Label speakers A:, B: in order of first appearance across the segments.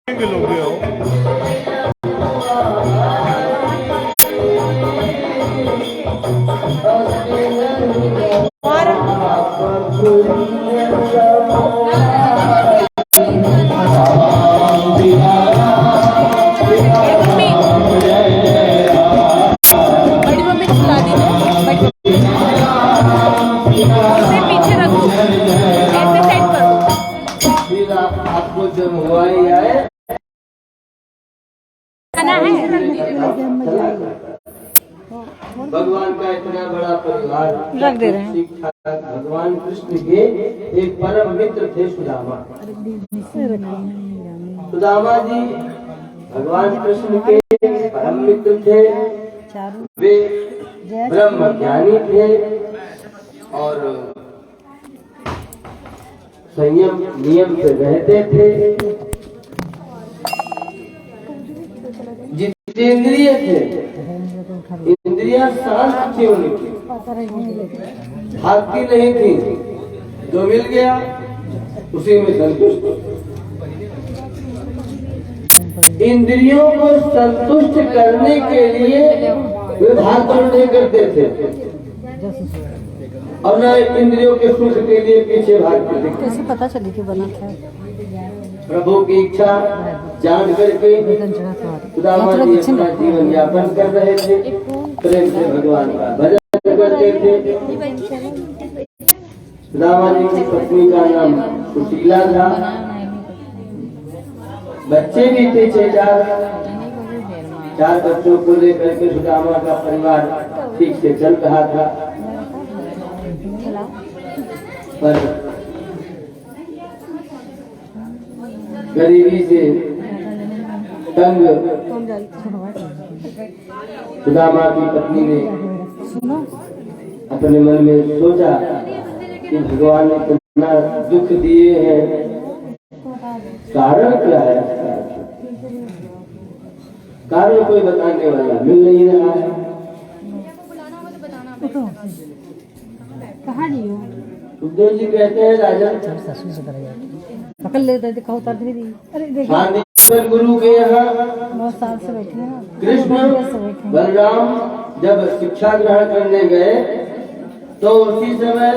A: लोगे हो।
B: आपको जब हुआ ही आए भगवान का इतना बड़ा परिवार
C: रख दे रहे हैं।
B: ठीक ठाक भगवान कृष्ण के एक परम मित्र थे सुदामा। सुदामा जी भगवान कृष्ण के परम मित्र थे। वे ब्रह्म ज्ञानी थे और संयम नियम से रहते थे। जितेंद्रिय थे, इंद्रियां शांत थी उनकी, भागती नहीं थी। जो मिल गया उसी में संतुष्ट। इंद्रियों को संतुष्ट करने के लिए वे भाग दौड़ नहीं करते थे और न इंद्रियों के सुख के लिए पीछे भागते थे।
C: कैसे पता चली कि बना था?
B: प्रभु की इच्छा जान करके सुदामा जी अपना जीवन यापन कर रहे थे। प्रेम से भगवान का भजन करते थे। सुदामा जी की पत्नी का नाम सुशीला था। बच्चे भी थे 4 बच्चों को लेकर के सुदामा का परिवार ठीक से चल रहा था। पर गरीबी से तंग सुदामा की पत्नी ने अपने मन में सोचा कि भगवान ने कितना दुख दिए हैं, कारण क्या है? कारण कोई बताने वाला मिल नहीं रहा है।
C: कहाँ नहीं हो?
B: सुखदेव जी कहते हैं राजन
C: पकड़ लेते दिखाओ उतार दी। अरे देखो
B: हाँ, गुरु के यहाँ
C: बहुत साल से बैठे हैं।
B: कृष्ण बलराम जब शिक्षा ग्रहण करने गए तो उसी समय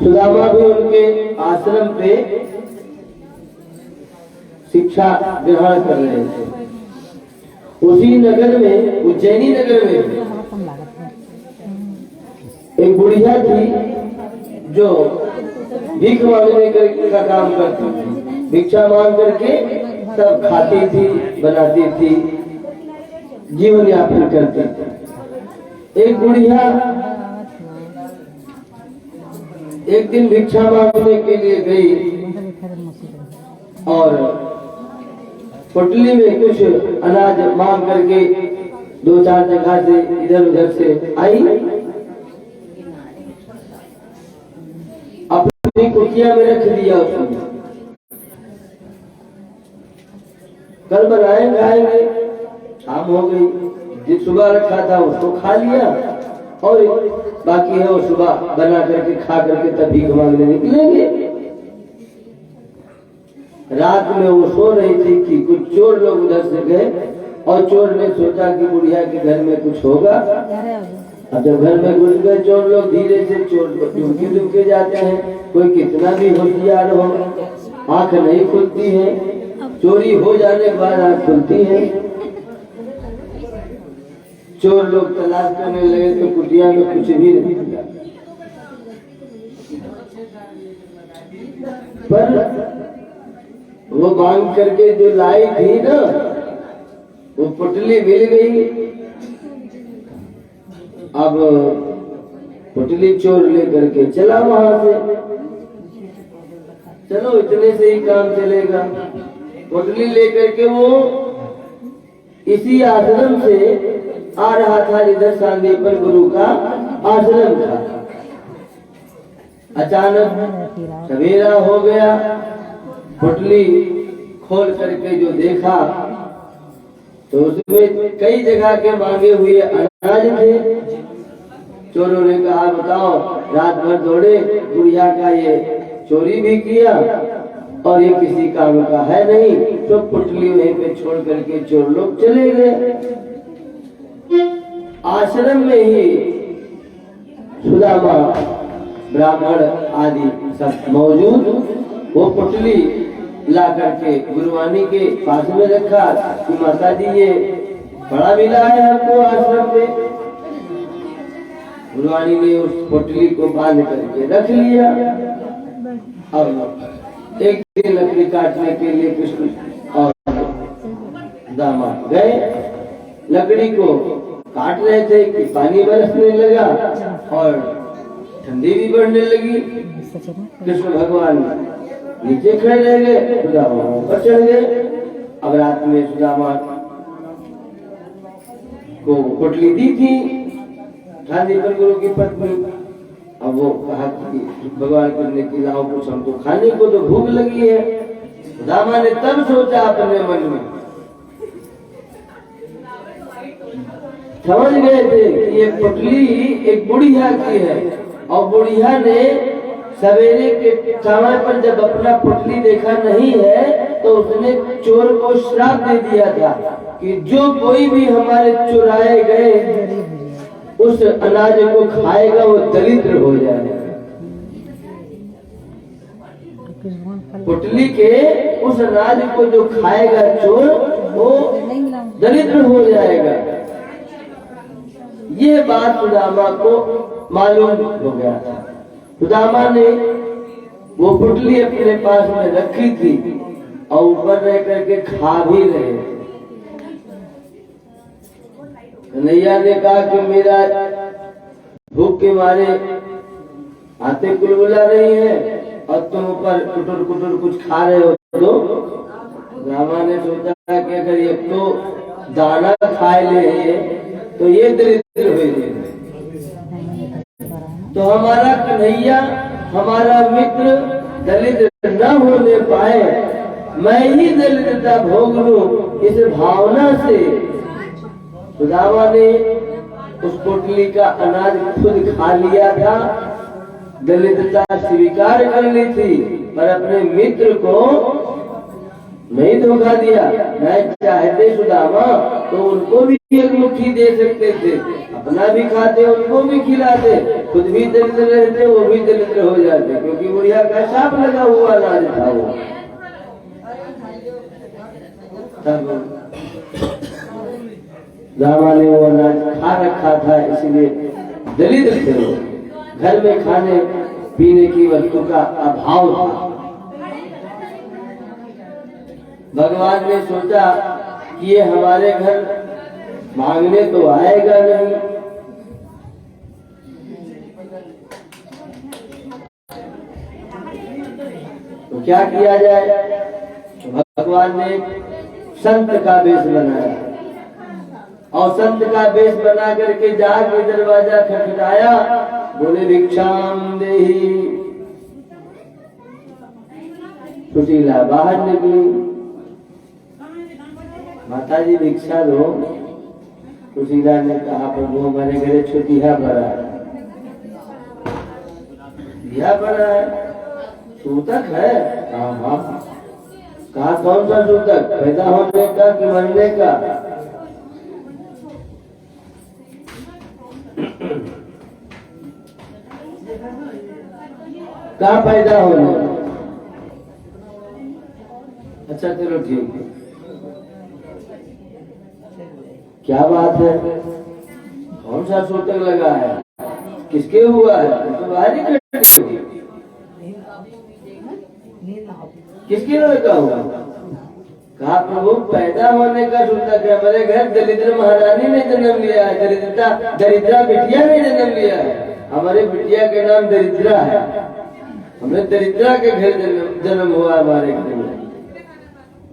B: सुदामा भी उनके आश्रम पे शिक्षा ग्रहण कर रहे थे। उसी नगर में, उज्जैनी नगर में एक बुढ़िया थी जो भीख मांगने का काम करती थी। भिक्षा मांग करके सब खाती थी, बनाती थी, जीवन यापन करती थी। एक बुढ़िया एक दिन भिक्षा मांगने के लिए गई और पोटली में कुछ अनाज मांग करके 2-4 जगह से इधर उधर से आई। अपनी कुटिया में रख दिया उसने। कल बनाए खाएंगे, शाम हो गई। जिस सुबह रखा था उसको खा लिया और बाकी है वो सुबह बना करके खा करके तब भीख मांगने निकलेंगे। रात में वो सो रही थी कि कुछ चोर लोग उधर से गए और चोर ने सोचा कि बुढ़िया के घर में कुछ होगा। अब जब घर में घुस गए चोर लोग, धीरे से चोर दुमके जाते हैं। कोई कितना भी होशियार हो, आंख नहीं खुलती है। चोरी हो जाने के बाद आंख खुलती है। चोर लोग तलाश करने लगे तो कुटिया में कुछ भी नहीं मिला। पर वो मांग करके जो लाई थी ना, वो पुटली मिल गई। अब पुटली चोर लेकर के चला वहां से। चलो इतने से ही काम चलेगा। पुटली लेकर के वो इसी आश्रम से आ रहा था जिधर सांदीपन गुरु का आश्रम था। अचानक सवेरा हो गया। पुटली खोल करके जो देखा तो उसमें कई जगह के मांगे हुए अनाज थे। चोरों ने कहा बताओ, रात भर दौड़े, बुढ़िया का ये चोरी भी किया और ये किसी काम का है नहीं, तो पुटली वहीं पे छोड़ करके चोर लोग चले गए। आश्रम में ही सुदामा ब्राह्मण आदि सब मौजूद, वो पुटली ला करके गुरुवाणी के पास में रखा कि माता जी ये बड़ा मिला है हमको आश्रम में। गुरुवाणी ने उस पुटली को बांध करके रख लिया। अब एक दिन लकड़ी काटने के लिए कृष्ण और दामाद गए, लकड़ी को काट रहे थे कि पानी बरसने लगा और ठंडी भी बढ़ने लगी। कृष्ण भगवान नीचे खड़े रह गए, सुदामा ऊपर चढ़ गए। अब रात में सुदामा को पुटली दी थी गांधी पर गुरु की पत्नी। अब वो कहा कि भगवान करने की लाओ कुछ हमको खाने को, तो भूख लगी है। सुदामा ने तब सोचा अपने मन में, समझ गए थे कि ये पुटली एक बुढ़िया की है और बुढ़िया ने सवेरे के समय पर जब अपना पुटली देखा नहीं है तो उसने चोर को श्राप दे दिया था कि जो कोई भी हमारे चुराए गए उस अनाज को खाएगा वो दरिद्र हो जाएगा। पुटली के उस अनाज को जो खाएगा चोर वो दरिद्र हो जाएगा। ये बात सुदामा को मालूम हो गया था। सुदामा ने वो पुटली अपने पास में रखी थी और ऊपर रह करके खा भी रहे। कन्हैया ने कहा कि मेरा भूख के मारे आते कुलबुला रही है और तुम ऊपर कुटुर कुटुर कुछ खा रहे हो। तो रामा ने सोचा कि अगर ये तो दाना खाए ले तो ये दरिद्र हो जाएगा, तो हमारा कन्हैया हमारा मित्र दलित न होने पाए, मैं ही दलितता भोग लूं, इस भावना से सुदामा ने उस पोटली का अनाज खुद खा लिया था। दलितता स्वीकार कर ली थी पर अपने मित्र को नहीं धोखा दिया। मैं चाहते सुदामा तो उनको भी एक मुट्ठी दे सकते थे, अपना भी खाते उनको भी खिलाते, खुद भी दरिद्र रहते वो भी दरिद्र हो जाते, क्योंकि बुढ़िया का शाप लगा हुआ अनाज था वो। रामा ने वो अनाज खा रखा था इसलिए दरिद्र थे वो, घर में खाने पीने की वस्तु का अभाव था। भगवान ने सोचा कि ये हमारे घर मांगने तो आएगा नहीं, तो क्या किया जाए। भगवान ने संत का वेश बनाया और संत का वेश बना करके जाके दरवाजा खटखटाया, बोले भिक्षाम देहि। सुशीला बाहर निकली, माता जी भिक्षा दो। सुशीला ने कहा प्रभु हमारे घरे छुटिया पड़ा है, दिया पड़ा है, सूतक है। हाँ, कहा कौन सा सूतक, पैदा होने का कि मरने का। कहा पैदा होने। अच्छा चलो ठीक है, क्या बात है, कौन सा सूतक लगा है, किसके हुआ है, तो बाहर ही किसके लड़का हुआ। कहा प्रभु पैदा होने का सूतक है, हमारे घर दरिद्र महारानी ने जन्म लिया है, दरिद्रा बिटिया ने जन्म लिया है, हमारे बिटिया के नाम दरिद्रा है, हमें दरिद्रा के घर जन्म हुआ हमारे घर में।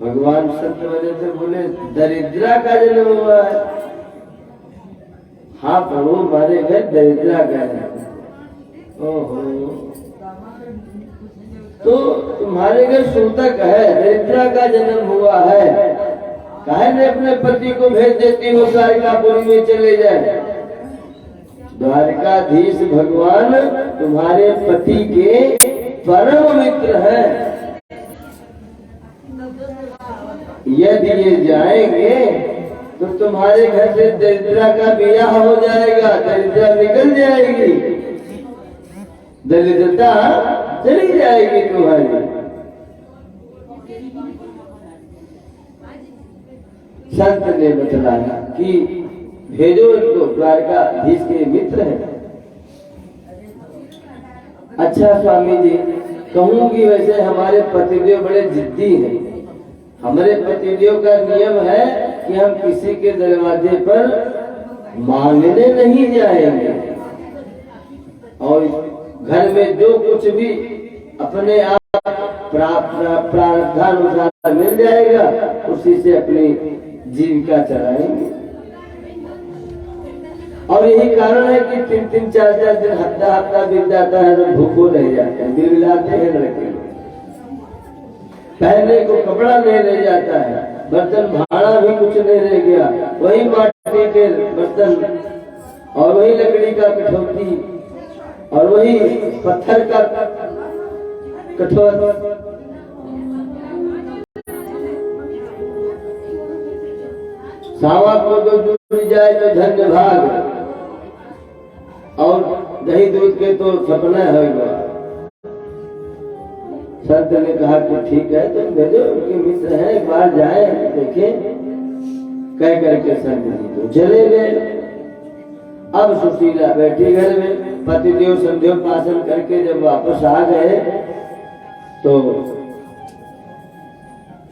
B: भगवान संत वजह से बोले दरिद्रा का जन्म हुआ है। हाँ प्रभु हमारे घर दरिद्रा का है। ओहो, तो तुम्हारे घर सूतक है, दरिद्रा का जन्म हुआ है, काहे ने अपने पति को भेज देती हो द्वारकापुरी में चले जाए। द्वारकाधीश भगवान तुम्हारे पति के परम मित्र हैं, यदि ये जाएंगे तो तुम्हारे घर से दरिद्रा का ब्याह हो जाएगा, दरिद्रा निकल जाएगी, दरिद्रता चली जाएगी तुम्हारी। संत ने बतलाया कि भेजो इनको, द्वारकाधीश के मित्र हैं। अच्छा स्वामी जी, कहूंगी वैसे हमारे पतिदेव बड़े जिद्दी हैं। हमारे पतिदेव का नियम है कि हम किसी के दरवाजे पर मांगने नहीं जाएंगे, और घर में जो कुछ भी अपने आप प्रारब्धानुसार मिल जाएगा उसी से अपनी जीविका चलाएंगे। और यही कारण है कि 3-3, 4-4 दिन, हफ्ता बीत जाता है तो भूखो रह जाते हैं, बिलबिलाते हैं लड़के। पहनने को कपड़ा नहीं रह जाता है, बर्तन भाड़ा भी कुछ नहीं रह गया, वही माटी के बर्तन और वही लकड़ी का कठौती और वही पत्थर का कठोर। सावा को तो जुड़ जाए तो धन्य भाग, और दही दूध के तो सपना होगा। संत ने कहा कि ठीक है, तुम भेजो, उनके मित्र हैं, एक बार जाए देखें। कह करके संत जी तो चले गए। अब सुशीला बैठी घर में, पतिदेव संध्योपासन करके जब वापस आ गए तो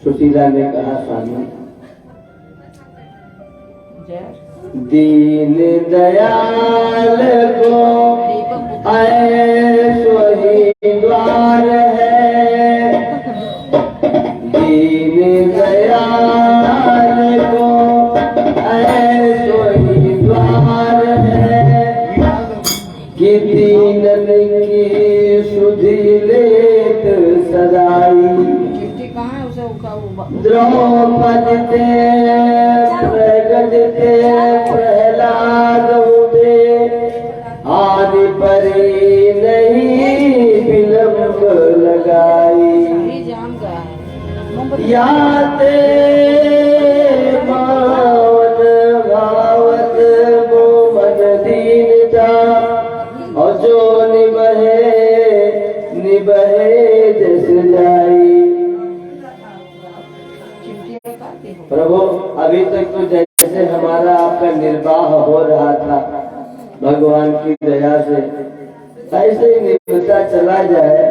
B: सुशीला ने कहा, स्वामी दीन दयाल को ऐसो ही द्वार है, दीन दयाल को ऐसो ही द्वार है, कि दीनन की सुधि लेत सदाई। द्रौपदी ते प्रगट ते प्रहलाद उठे, आदि परी नहीं विलंब लगाई। याते मावन भावत मोमन दीनता, और जो निबहे जस जाई। प्रभु, अभी तक तो जैसे हमारा आपका निर्वाह हो रहा था भगवान की दया से, ऐसे ही निभता चला जाए,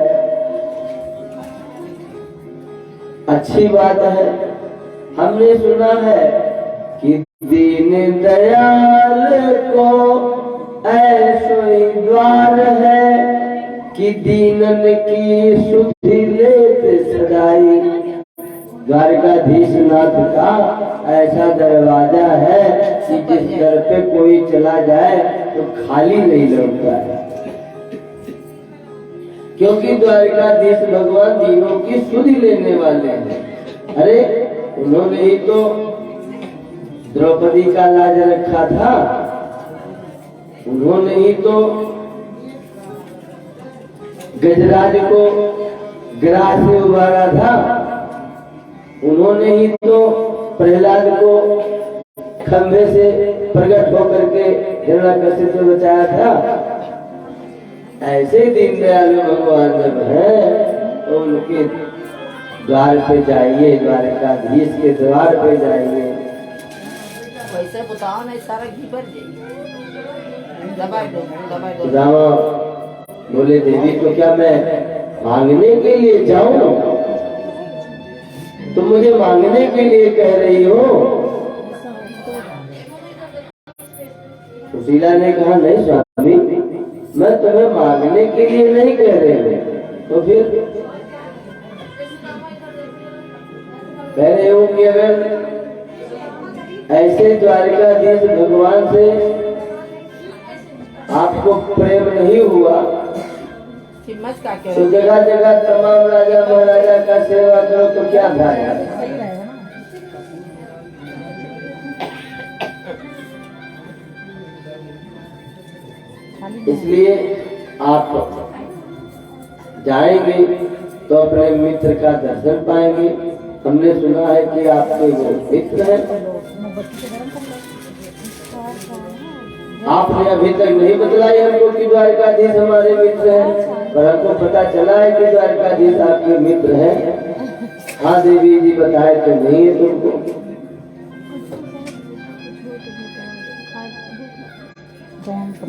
B: अच्छी बात है। हमने सुना है कि दीन दयाल को ऐसो ही द्वार है, कि दीनन की सुधि लेत सदाई। द्वारकाधीश नाथ का ऐसा दरवाजा है कि जिस दर पे कोई चला जाए तो खाली नहीं लौटता है, क्योंकि द्वारकाधीश भगवान दीनों की सुधि लेने वाले हैं। अरे उन्होंने ही तो द्रौपदी का लाज रखा था, उन्होंने ही तो गजराज को गिरास से उबारा था, उन्होंने ही तो प्रहलाद को खंभे से प्रकट होकर के हिरण्याकश्यप से बचाया था। ऐसे दीनदयालु भगवान जब है तो उनके द्वार पे जाइए, द्वारकाधीश के द्वार पे जाइए।
A: वैसे बताओ नहीं, सारा घी भर जाइए। दबाई दो।
B: रामा बोले, देवी तो क्या मैं मांगने के लिए जाऊं? तुम मुझे मांगने के लिए कह रही हो? सुशीला ने कहा, नहीं स्वामी, मैं तुम्हें मांगने के लिए नहीं कह रही हूँ। तो फिर कह रहे हो कि अगर ऐसे द्वारकाधीश भगवान से आपको प्रेम नहीं हुआ तो जगह जगह तमाम राजा महाराजा का सेवा करो तो क्या फायदा? इसलिए आप जाएंगे तो अपने मित्र का दर्शन पाएंगे, हमने सुना है कि आपके वो मित्र हैं। आपने अभी तक नहीं बतलाई हमको कि द्वारकाधीश हमारे मित्र हैं, पर हमको पता चला है कि द्वारकाधीश आपके मित्र हैं। हाँ देवी जी, बताए तो नहीं है तुमको।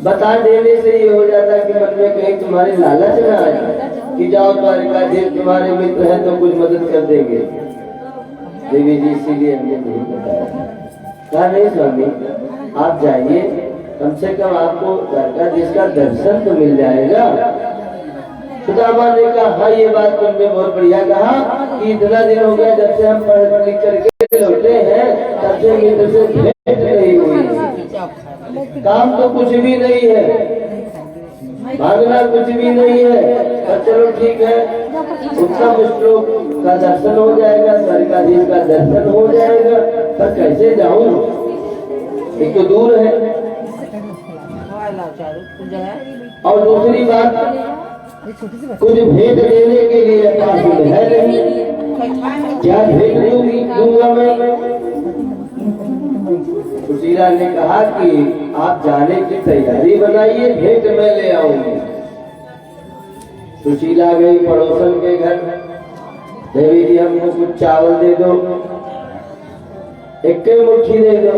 B: बता देने से ये हो जाता कि मन में कहीं तुम्हारे लालच न आ जाए कि जाओ द्वारकाधीश तुम्हारे मित्र हैं तो कुछ मदद कर देंगे। देवी जी इसीलिए हमने नहीं बताया। कहा नहीं स्वामी, आप जाइए, कम से कम आपको द्वारकाधीश का दर्शन तो मिल जाएगा। सुदामा ने कहा हाँ, ये बात तुमने बहुत बढ़िया कहा कि इतना दिन हो गया जब से हम पढ़ लिख करके लौटे हैं, तब से मित्र से भेंट नहीं हुई। काम तो कुछ भी नहीं है, भागना कुछ भी नहीं है, पर चलो ठीक है, उतना मुश्किलों का दर्शन हो जाएगा, द्वारकाधीश का दर्शन हो जाएगा। पर कैसे जाऊं, एक तो दूर है, और दूसरी बात कुछ भेंट देने के लिए पास में है नहीं। क्या भेंट दूंगा मैं? सुशीला ने कहा कि आप जाने की तैयारी बनाइए, भेंट मैं ले आऊंगी। सुशीला गई पड़ोसन के घर, देवी जी हमको कुछ चावल दे दो, एक मुट्ठी दे दो।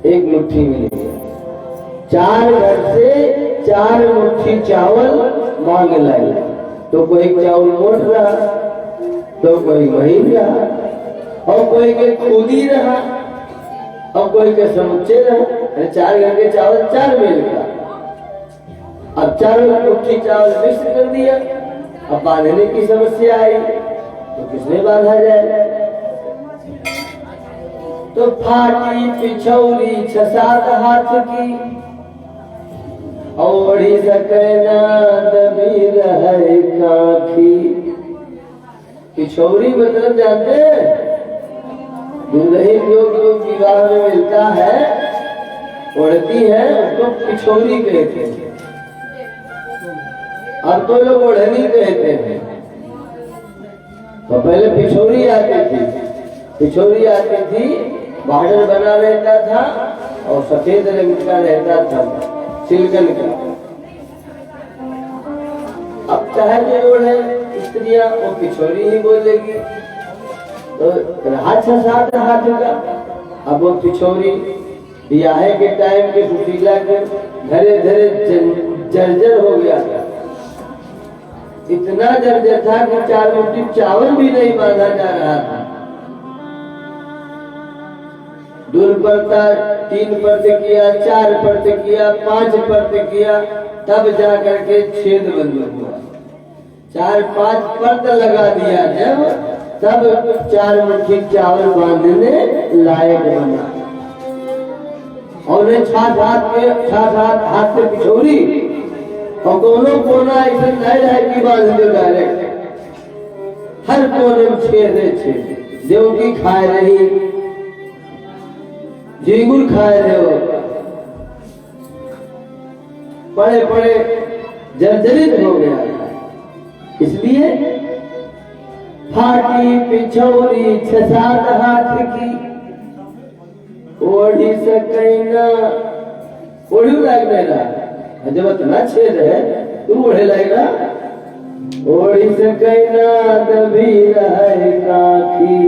B: एक मुट्ठी मिली, 4 घर से 4 मुट्ठी चावल मांग लाई। तो कोई चावल मोट रहा, तो कोई महीन रहा, और कोई के खुदी रहा, और कोई के समुच्चे रहा। 4 घर के चावल 4 मेल का। अब 4 मुट्ठी चावल मिक्स कर दिया। अब बांधने की समस्या आई तो किसने बांधा जाए? तो फाटी पिछौरी 6-7 हाथ की, ओढ़ी सकना दबी रहे काखी। पिछौरी मतलब जानते हैं? दुल्हन जो विवाह में मिलता है, ओढ़ती है, उसको पिछौरी कहते हैं। अब तो लोग ओढ़नी कहते हैं, तो पहले पिछौरी आती थी। पिछौरी आती थी, बॉर्डर बना रहता था और सफेद रंग का रहता था, सिल्कन का। अब चाहे जो ओढ़े स्त्रियां, वो पिछौरी ही बोलेगी। तो रहा 6-7 हाथ का। अब वो पिछौरी ब्याहे के टाइम के सुशीला के धरे धरे जर्जर हो गया था। इतना जर्जर था कि 4 मुट्ठी चावल भी नहीं बांधा जा रहा था। दूर पड़ता 3 परत किया, 4 परत किया, 5 परत किया, तब जा करके छेद बंद हुआ। 4-5 परत लगा दिया जब, तब 4 मुट्ठी चावल बांधने लायक बना। और 6-7 हाथ से पिछौरी, और दोनों कोना ऐसे नहीं रहे कि बांध दो डायरेक्ट। हर कोने में छेद। देवकी खाए रही, झींगुर खाए रहे हो, बड़े बड़े जर्जरित हो गया। इसलिए फाटी पिछौरी 6-7 हाथ की, ओढ़ी सकैना, ओढ़ी लगने लगा। जब इतना छेद है तू ओढ़े लगेगा। ओढ़ी सकैना दबी रहे काखी,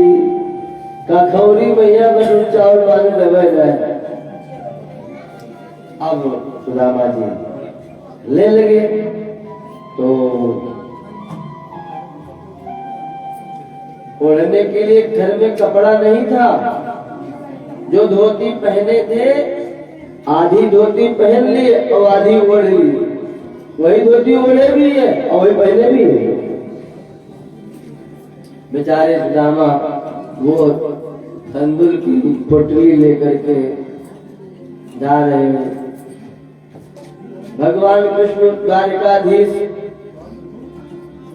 B: काखौरी मैया बटू चावल बांध दबे रहे। अब सुदामा जी ले लगे, तो ओढ़ने के लिए घर में कपड़ा नहीं था। जो धोती पहने थे, आधी धोती पहन ली और आधी ओढ़ ली। वही धोती ओढ़े भी है और वही पहने भी है। बेचारे सुदामा वो तंदूर की पोटली लेकर के जा रहे हैं। भगवान कृष्ण द्वारकाधीश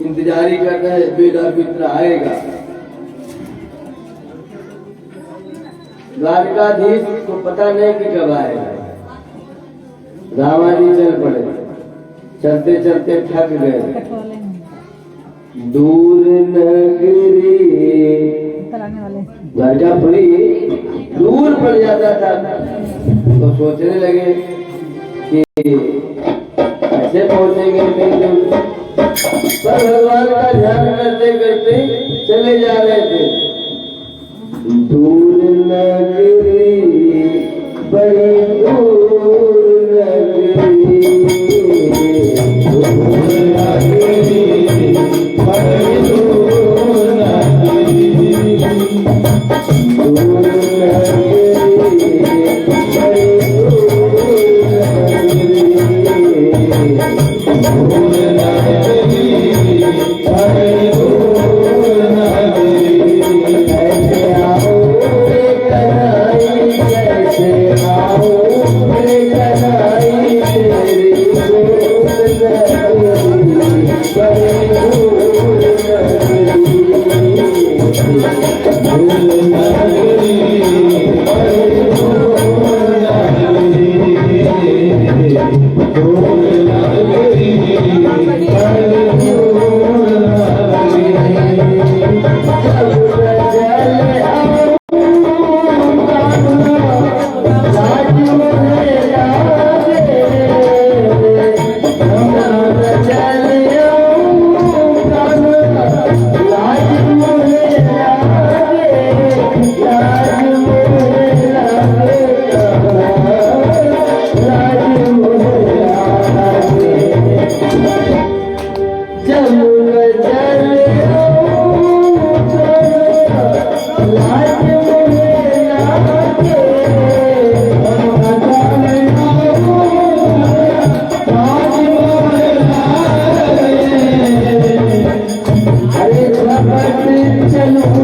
B: इंतजारी कर रहे हैं, मेरा मित्र आएगा। द्वारकाधीश को पता नहीं कि कब आएगा। रामाजी चल पड़े, चलते चलते थक गए, दूर नगरी
C: कल आने वाले
B: घर का पूरी दूर पड़ जाता था तो सोचने लगे कि ऐसे पहुंचेंगे कहीं दूर। पर भगवान का ध्यान करते करते चले जा रहे थे। दूर नगरी बड़ी दूर नगरी, दूर नगरी बड़ी दूर नगरी, दूर नगरी बड़ी दूर नगरी, दूर नगरी, कैसे आओ रे कन्हई, कैसे आओ रे कन्हई, तेरी दूर नगरी बड़ी दूर नगरी, दूर नगरी बड़ी दूर नगरी, दूर नगरी बड़ी दूर नगरी। जब जल आऊं लाज मुझे लागे, जब जल आऊं लाज मुझे लागे, लाज मुझे लागे, लाज मुझे लागे। जब जल लाज मुझे लागे, अरे झपट चलूं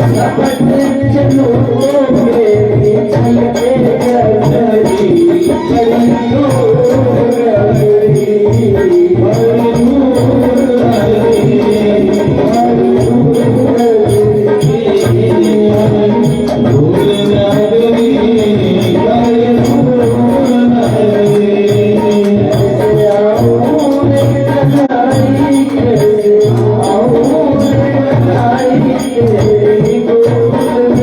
B: झपट चलूं मेरी चलते गगरी बड़ी दूर नगरी, बड़ी दूर नगरी, बड़ी दूर नगरी, बड़ी दूर नगरी। कैसे आऊं रे कन्हई, कैसे आऊं रे कन्हई, तेरी दूर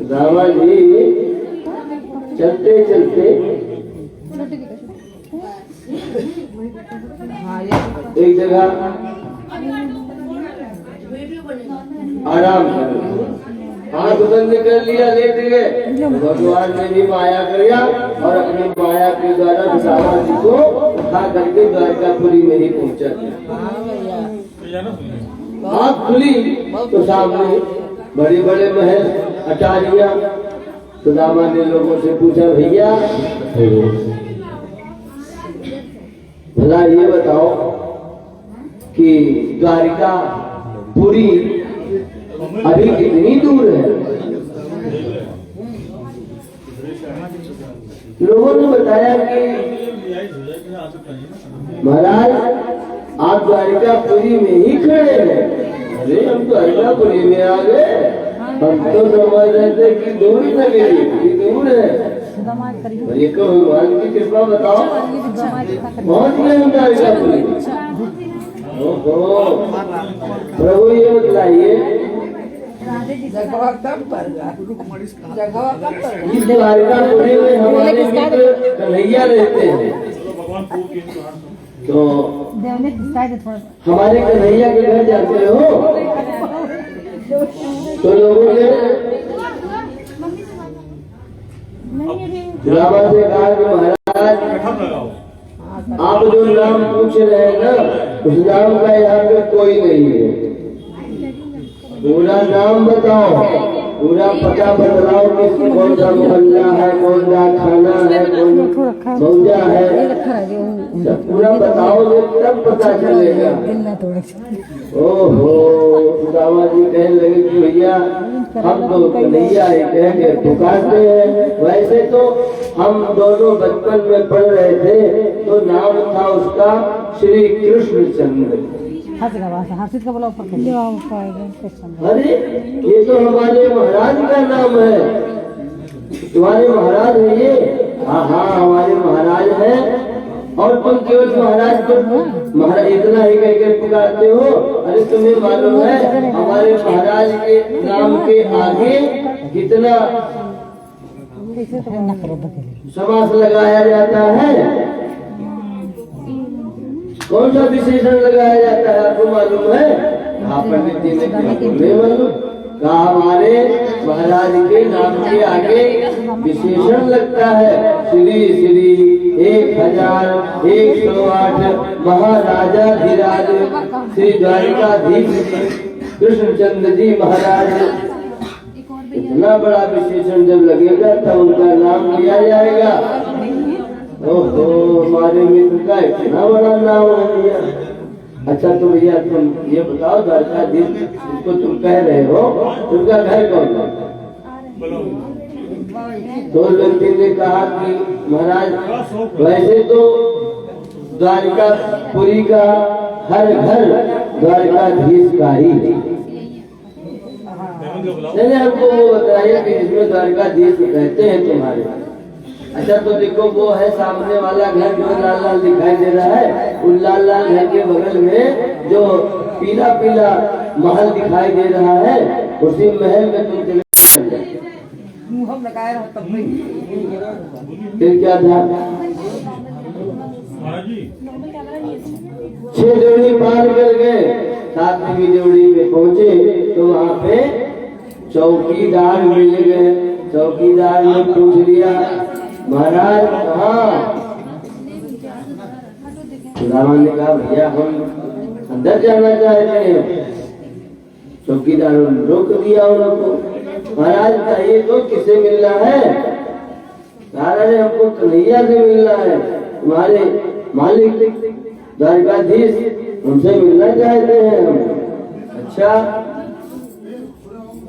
B: रामा जी चलते चलते एक जगह आराम कर आंख बंद कर लिया, लेट गए। भगवान ने भी माया किया और अपनी माया के द्वारा रामा जी को उठा करके द्वारकापुरी में ही पहुंचा दिया। आंख खुली तो सामने बड़े बड़े महल, अटारियां। सुदामा ने लोगों से पूछा, भैया भला ये बताओ कि द्वारिका पुरी अभी कितनी दूर है? लोगों ने बताया कि महाराज आप द्वारिकापुरी में ही खड़े हैं। अरे हम द्वारिकापुरी में आ गए, हम तो समझ रहे थे कि दूर लगेगी, दूर है। ये तो भगवान की कृपा बताओ, पहुंच गए हम द्वारिकापुरी। ओहो प्रभु ये बतलाइए
A: जगह कब पर जगह कब पर
B: इस द्वारिकापुरी में हमारे मित्र कन्हैया रहते हैं, तो हमारे कन्हैया के घर जाते हो तो लोगों ने रामा से कहा कि महाराज आप जो नाम पूछ रहे हैं ना, उस नाम का यहाँ पे कोई नहीं है। पूरा नाम बताओ, पूरा पता बतलाओ कि कौन सा मोहल्ला है, कौन सा खाना है, कौन मौजा है, सब पूरा बताओगे तब पता चलेगा। ओहो सुदामा जी कहने लगे कि भैया हम तो कन्हैया ही कह के पुकारते हैं। वैसे तो हम दोनों बचपन में पढ़ रहे थे, तो नाम था उसका श्री कृष्ण चंद्र। अरे ये तो हमारे महाराज का नाम है। तुम्हारे महाराज है ये? हाँ हाँ हमारे महाराज है। और तुम केवल महाराज को महाराज इतना ही कह के पुकारते हो? अरे तुम्हें मालूम है हमारे महाराज के नाम के आगे कितना समास लगाया जाता है? कौन सा विशेषण लगाया जाता है आपको मालूम है? आप पंडित जी ने नहीं मालूम कहा हमारे महाराज के नाम के आगे विशेषण लगता है श्री श्री 1108 महाराजा धीराज श्री द्वारिकाधीश कृष्णचंद्र जी महाराज। इतना बड़ा विशेषण जब लगेगा तब उनका नाम लिया जाएगा। ओहो हमारे मित्र का इतना बड़ा नाम है भैया। अच्छा तो भैया तुम ये बताओ द्वारकाधीश जिसको तुम कह रहे हो उनका घर कौन है? तो व्यक्ति ने कहा कि महाराज वैसे तो द्वारिकापुरी का हर घर द्वारकाधीश का ही है। नहीं हमको वो बताइए कि जिसमें द्वारकाधीश कहते हैं तुम्हारे। अच्छा तो देखो वो है सामने वाला घर जो लाल लाल दिखाई दे रहा है, उस लाल लाल घर के बगल में जो पीला पीला महल दिखाई दे रहा है, उसी महल में तुम चले जाओ।
C: मुंह हम लगाए रहो तब भी
B: फिर क्या था? 6 ड्योढ़ी पार कर गए, 7वीं ड्योढ़ी में पहुंचे तो वहाँ पे चौकीदार मिल गए। चौकीदार ने पूछ लिया, महाराज कहाँ? सुदामा ने कहा, भैया हम अंदर जाना चाहते हैं। चौकीदार ने रोक दिया उनको। महाराज बताइए तो किसे मिलना है? महाराज हमको कन्हैया से मिलना है, तुम्हारे मालिक द्वारकाधीश, उनसे मिलना चाहते हैं हम। अच्छा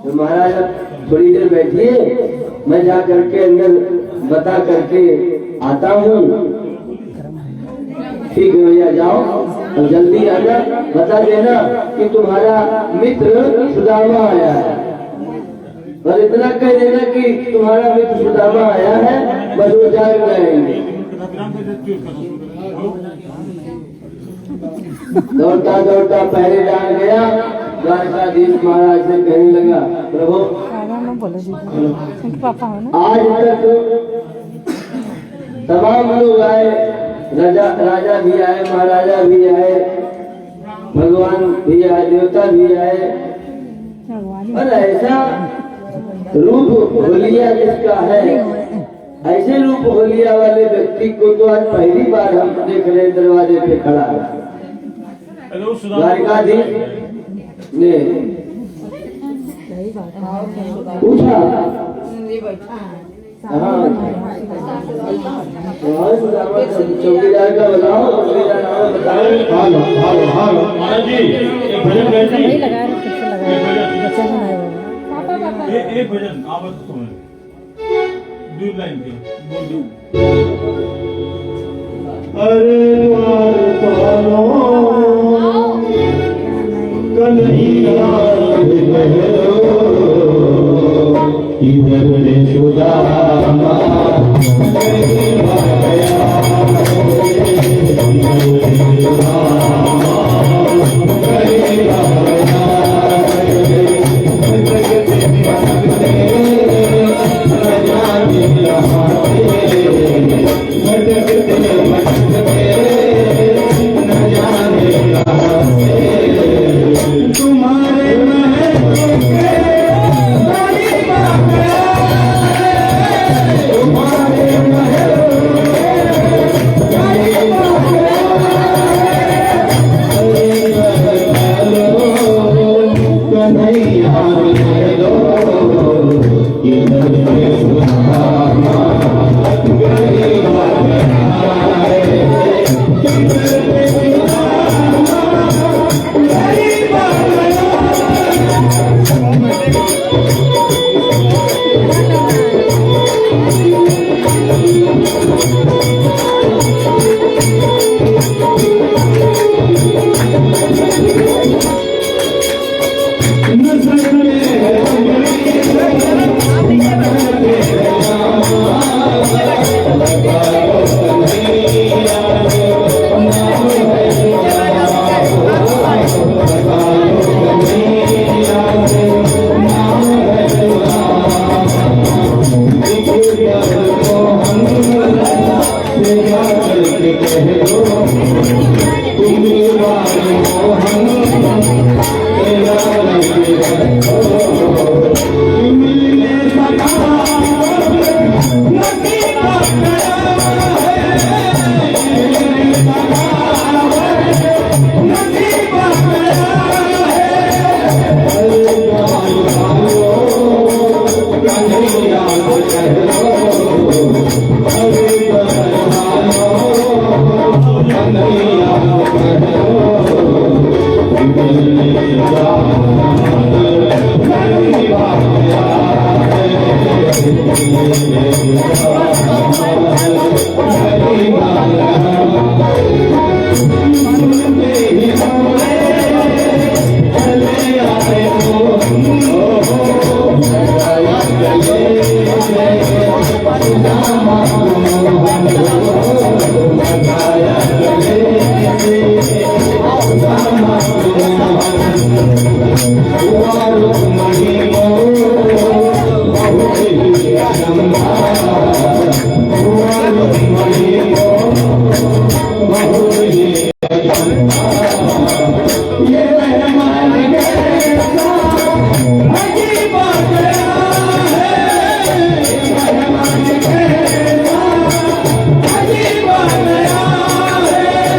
B: तो महाराज अब थोड़ी देर बैठिए, मैं जा करके अंदर बता करके आता हूँ। ठीक है भैया, जाओ और जल्दी आना, बता देना कि तुम्हारा मित्र सुदामा आया है, और इतना कह देना कि तुम्हारा मित्र सुदामा आया है, बस वो जाग जाएंगे। दौड़ता दौड़ता पहरेदार गया, द्वारकाधीश महाराज से कहने लगा, प्रभु
C: पापा हो ना,
B: आज तक तमाम लोग आए, राजा भी आए, महाराजा भी आए, भगवान भी आए, देवता भी आए, पर ऐसा रूप होलिया जिसका है, ऐसे रूप होलिया वाले व्यक्ति को तो आज पहली बार हम देख रहे दरवाजे पे खड़ा है। द्वारकाधीश ने पूछा, चौकीदार का बताओ, चौकीदार नाम बताओ।
D: महाराज जी एक भजन गाइए जी।
C: नहीं लगाया रहो, किससे लगाया बच्चा बनाया हुआ है।
D: एक भजन आप सुनो, 2 लाइन के बोल दो। अरे द्वार पालो कन्हैया इधर सुदामा कन्हैया
B: ये मेहमान कैसा अजीब गया है, मेहमान कैसा अजीब गया है।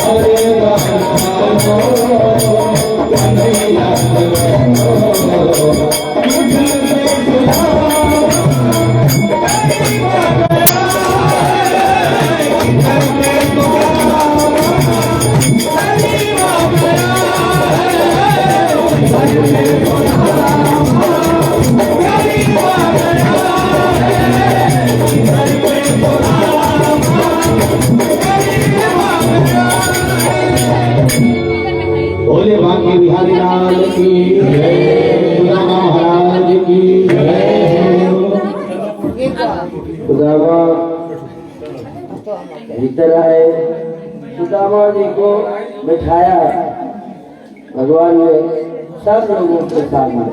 B: अरे भगवानो बोले बांके बिहारी लाल की जय, सुदामा महाराज की जय। सुदामा भीतर आए, सुदामा जी को बिठाया भगवान ने सब लोगों के सामने।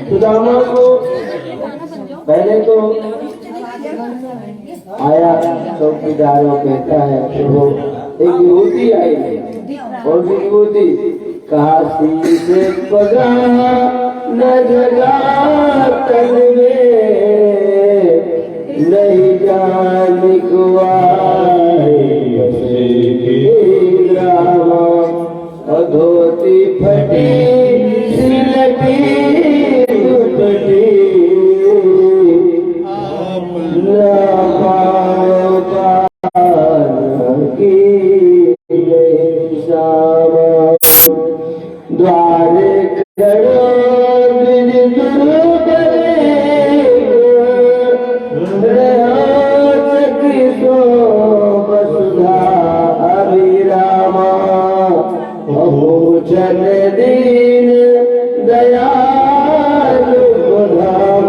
B: सुदामा को पहले तो आया चौकीदारों कहता है प्रभु एक विभूति आई और विभूति काशी से पगा न जगा तन में नहीं जान रामा धोती फटी सिलटी दुपटी द्वारे खड़ो वसुधा अभिरामा भूषण दीन दयालु प्रधान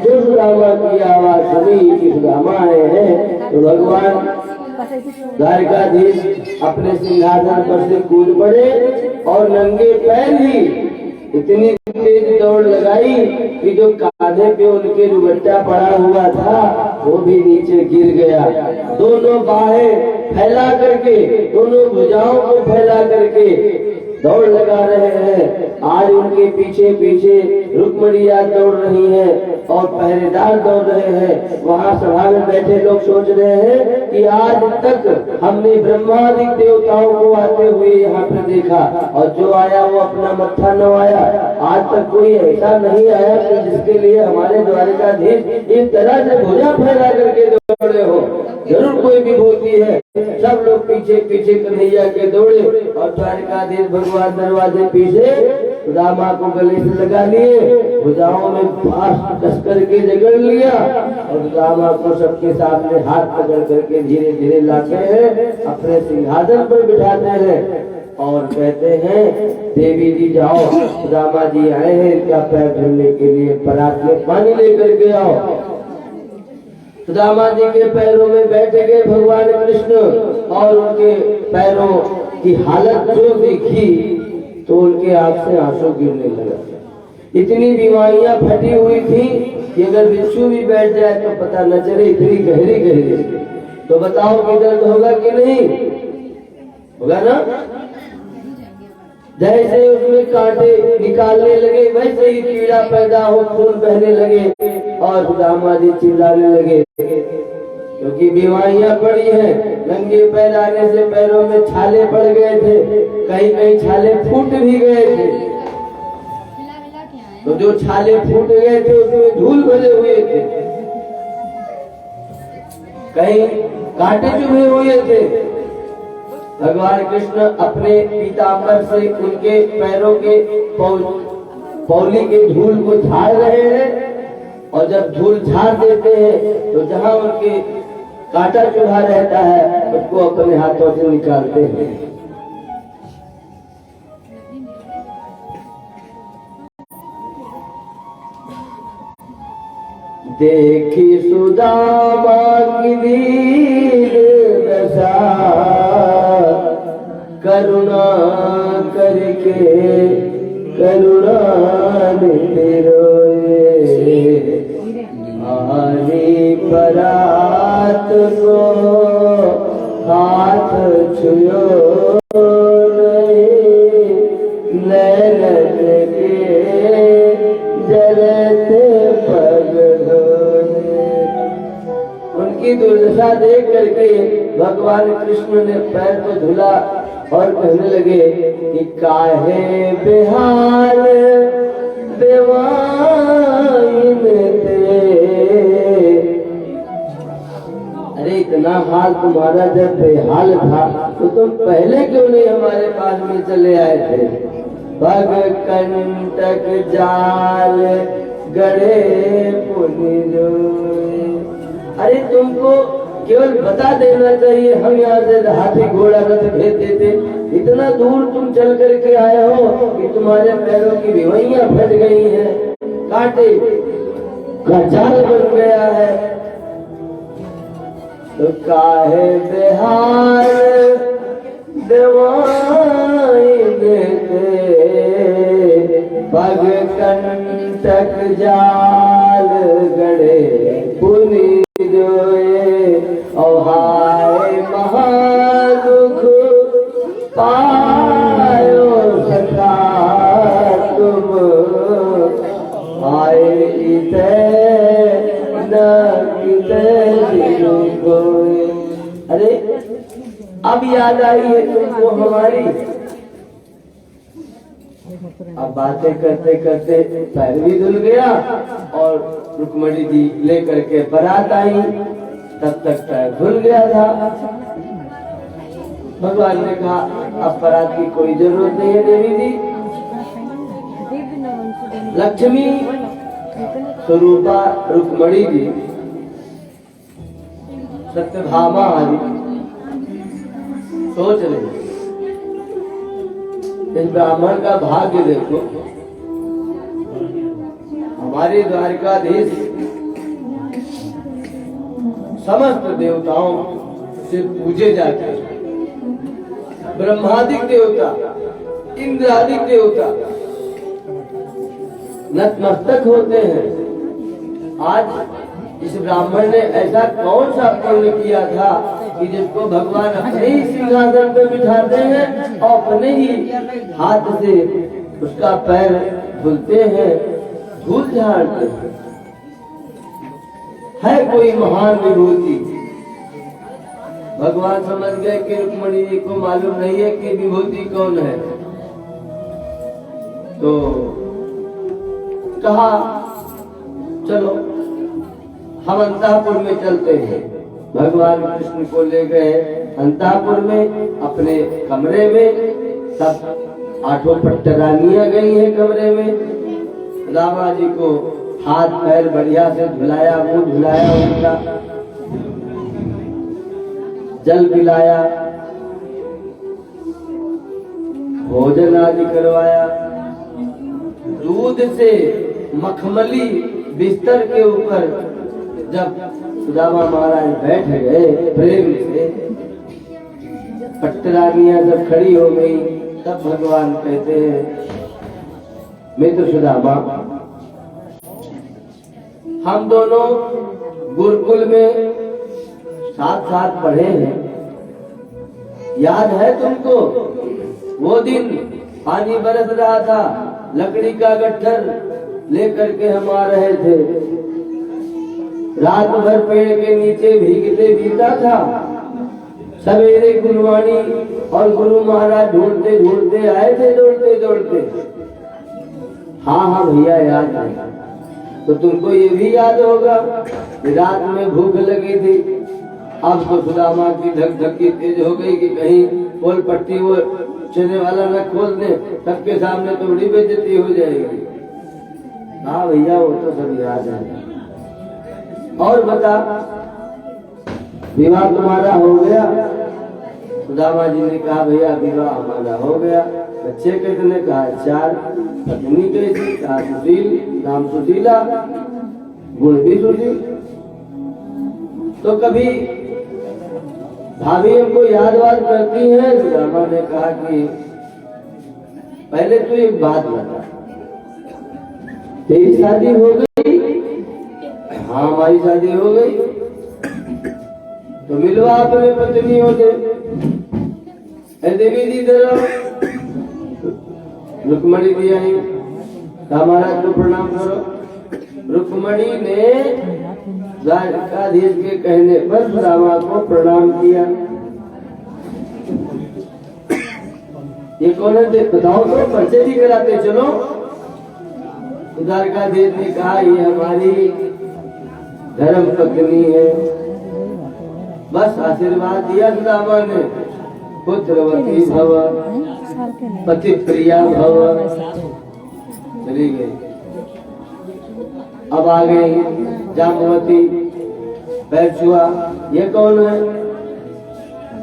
B: सुदामा की आवाज सुनी कि सुदामा आए हैं तो भगवान द्वारकाधीश अपने सिंहासन पर से कूद पड़े और नंगे पैर ही इतनी तेज दौड़ लगाई कि जो कांधे पे उनके दुपट्टा पड़ा हुआ था वो भी नीचे गिर गया। दोनों बाहें फैला करके, दोनों भुजाओं को फैला करके दौड़ लगा रहे हैं। आज उनके पीछे पीछे रुक्मणियाँ दौड़ रही हैं और पहरेदार दौड़ रहे हैं। वहाँ सभा में बैठे लोग सोच रहे हैं कि आज तक हमने ब्रह्मादि देवताओं को आते हुए यहाँ पर देखा और जो आया वो अपना मत्था नवाया। आज तक कोई ऐसा नहीं आया कि जिसके लिए हमारे द्वारकाधीश इस तरह से भुजा फैला करके दौड़े हो, जरूर कोई विभूति है। सब लोग पीछे पीछे कन्हैया के दौड़े और द्वारकाधीश भगवान दरवाजे पीछे सुदामा को गले से लगा लिए, भुजाओं में पास कस करके जगड़ लिया और सुदामा को सबके सामने हाथ पकड़ करके धीरे धीरे लाते हैं, अपने सिंहासन पर बिठाते हैं और कहते हैं देवी जी जाओ, सुदामा जी आए हैं इनका पैर धुलने के लिए, परात में पानी लेकर के आओ। सुदामा जी के पैरों में बैठ गए भगवान कृष्ण और उनके पैरों की हालत जो देखी तो उनके आंख से आंसू गिरने लगा। इतनी बीमारियां फटी हुई थी कि अगर बिच्छू भी बैठ जाए तो पता न चले, इतनी गहरी गहरी। तो बताओ कि दर्द होगा कि नहीं होगा ना? जैसे उसमें कांटे निकालने लगे वैसे ही कीड़ा पैदा हो, खून बहने लगे और सुदामा जी चिल्लाने लगे क्योंकि बीमारियां पड़ी हैं। नंगे पैर आने से पैरों में छाले पड़ गए थे, कहीं कहीं छाले फूट भी गए थे। तो जो छाले फूट गए थे उसमें धूल भरे हुए थे, कहीं कांटे चुभे हुए थे। भगवान कृष्ण अपने पीताम्बर से उनके पैरों के पौली के धूल को झाड़ रहे हैं और जब धूल झाड़ देते हैं तो जहां उनके कांटा चुभा रहता है उसको अपने हाथों से निकालते हैं। देखी सुदामा की दीन दशा, करुणा करके करुणा निधि रोए, आनी परात को हाथ छुयो नैन के जलते पग धोए। उनकी दुर्दशा देख करके भगवान कृष्ण ने पैर को धुला और कहने लगे कि काहे बेहाल बेवाइन ते, अरे इतना हाल तुम्हारा जब बेहाल था तो तुम पहले क्यों नहीं हमारे पास में चले आए थे? पग कंटक जाल गड़े पुनि जोए। अरे तुमको केवल बता देना चाहिए, हम यहाँ से हाथी घोड़ा रथ भेज देते। इतना दूर तुम चल करके आए हो कि तुम्हारे पैरों की भिवैयां फट गई हैं, कांटे का जाल बन गया है। तो काहे बेहाल देवाइन ते, पग कंटक जाल गड़े पुनि जोए। और हाय महादुख पायो सखा तुम, आए इते न किते कोई। अरे अब याद आई है तुमको हमारी। अब बातें करते करते पैर भी धुल गया और रुक्मणी जी लेकर के बारात आई, तब तक पैर धुल गया था। भगवान ने कहा अब बारात की कोई जरूरत नहीं है देवी जी। लक्ष्मी स्वरूपा रुक्मणी जी, सत्यभामा आदि सोच रहे इस ब्राह्मण का भाग्य देखो, हमारे द्वारकाधीश समस्त देवताओं से पूजे जाते हैं। ब्रह्मादिक देवता, इंद्रादिक देवता नतमस्तक होते हैं। आज इस ब्राह्मण ने ऐसा कौन सा पुण्य किया था कि जिसको भगवान अपने ही सिंहासन पे बिठाते हैं और अपने ही हाथ से उसका पैर धुलते हैं, धूल झाड़ते हैं। है कोई महान विभूति। भगवान समझ गए कि रुक्मणी जी को मालूम नहीं है कि विभूति कौन है, तो कहा चलो हम अंतःपुर में चलते हैं। भगवान कृष्ण को ले गए अंतापुर में अपने कमरे में। सब 8 पट्टरानियां गई हैं कमरे में। रामा जी को हाथ पैर बढ़िया से धुलाया, मुंह धुलाया, उनका जल पिलाया, भोजन आदि करवाया। दूध से मखमली बिस्तर के ऊपर जब सुदामा महाराज बैठ गए प्रेम से, पट्टरानियां जब खड़ी हो गई, तब भगवान कहते हैं, मित्र सुदामा, हम दोनों गुरुकुल में साथ साथ पढ़े हैं, याद है तुमको? वो दिन पानी बरस रहा था, लकड़ी का गट्ठर लेकर के हम आ रहे थे, रात भर पेड़ के नीचे भीगते भीगता था। सवेरे गुरुवाणी और गुरु महाराज ढूंढते ढूंढते आए थे, दौड़ते दौड़ते। हाँ भैया याद है। तो तुमको ये भी याद होगा कि रात में भूख लगी थी। अब तो सुदामा की धक धक्की तेज हो गई कि कहीं पोल पट्टी वो चलने वाला न खोल दे, सबके सामने तो बड़ी बेइज्जती हो जाएगी। हाँ भैया वो तो सब याद है। और बता, विवाह तुम्हारा हो गया? सुदामा जी ने कहा भैया विवाह हमारा हो गया। बच्चे कितने? कहा 4। पत्नी कैसी? कहा सुशील, नाम सुशीला, गुण भी सुशील। तो कभी भाभी हमको याद वाद करती है? सुदामा ने कहा कि पहले तो एक बात बता, तेरी शादी हो गई? हाँ हमारी शादी हो गई। तो मिलवा अपने पत्नियों से। देवी जी जरा रुक्मणी जी आई, महाराज को प्रणाम करो। रुक्मणी ने द्वारकाधीश के कहने पर सुदामा को प्रणाम किया। ये कौन है बताओ तो, परिचय भी कराते चलो। द्वारकाधीश ने कहा ये हमारी धर्म पत्नी है। बस आशीर्वाद दिया सुदामा ने, पुत्रवती भव, पति प्रिया भव। चली गई। अब आ गई जाम्बवती, पैर छुआ, ये कौन है?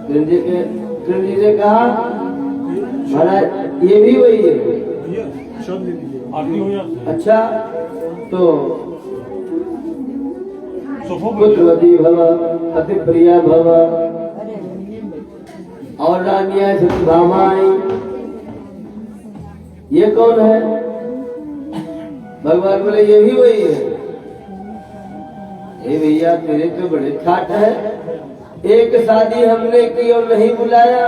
B: कृष्ण जी ने कहा महाराज ये भी वही है। अच्छा, तो पुत्रवती भव, पति प्रिया भव। और रानियां सत्यभामाएं, ये कौन है? भगवान बोले ये भी वही है। हे भैया तेरे तो बड़े ठाट है, एक शादी हमने की और नहीं बुलाया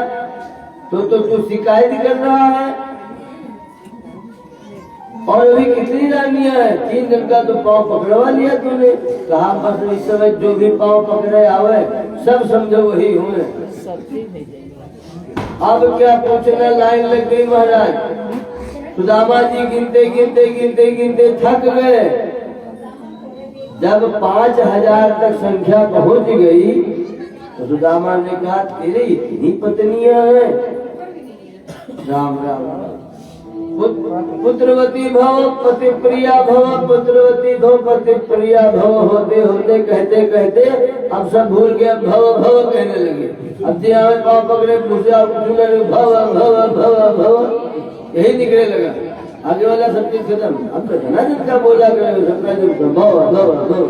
B: तो तू शिकायत कर रहा है। और अभी कितनी रानियां हैं? 3 दिन का तो पाँव पकड़वा लिया तूने। कहा बस इस समय जो भी पाँव पकड़े आवे सब समझो वही हुए। अब क्या पूछना, लाइन लग गई महाराज। सुदामा जी गिनते गिनते गिनते गिनते थक गए। जब 5000 तक संख्या पहुंच गई तो सुदामा ने कहा तेरे इतनी पत्नियां हैं? राम राम। पुत्रवती भव, पति प्रिया भव, पुत्रवती भव, पति प्रिया भव होते होते कहते कहते अब सब भूल के भव भव कहने लगे। अब में पाँव पकड़े पूछा भव भव भव भव, यही निकले लगा। आगे वाला सब चीज खत्म। अब तो धना जिनका बोला करे सबका जो भव भव भव।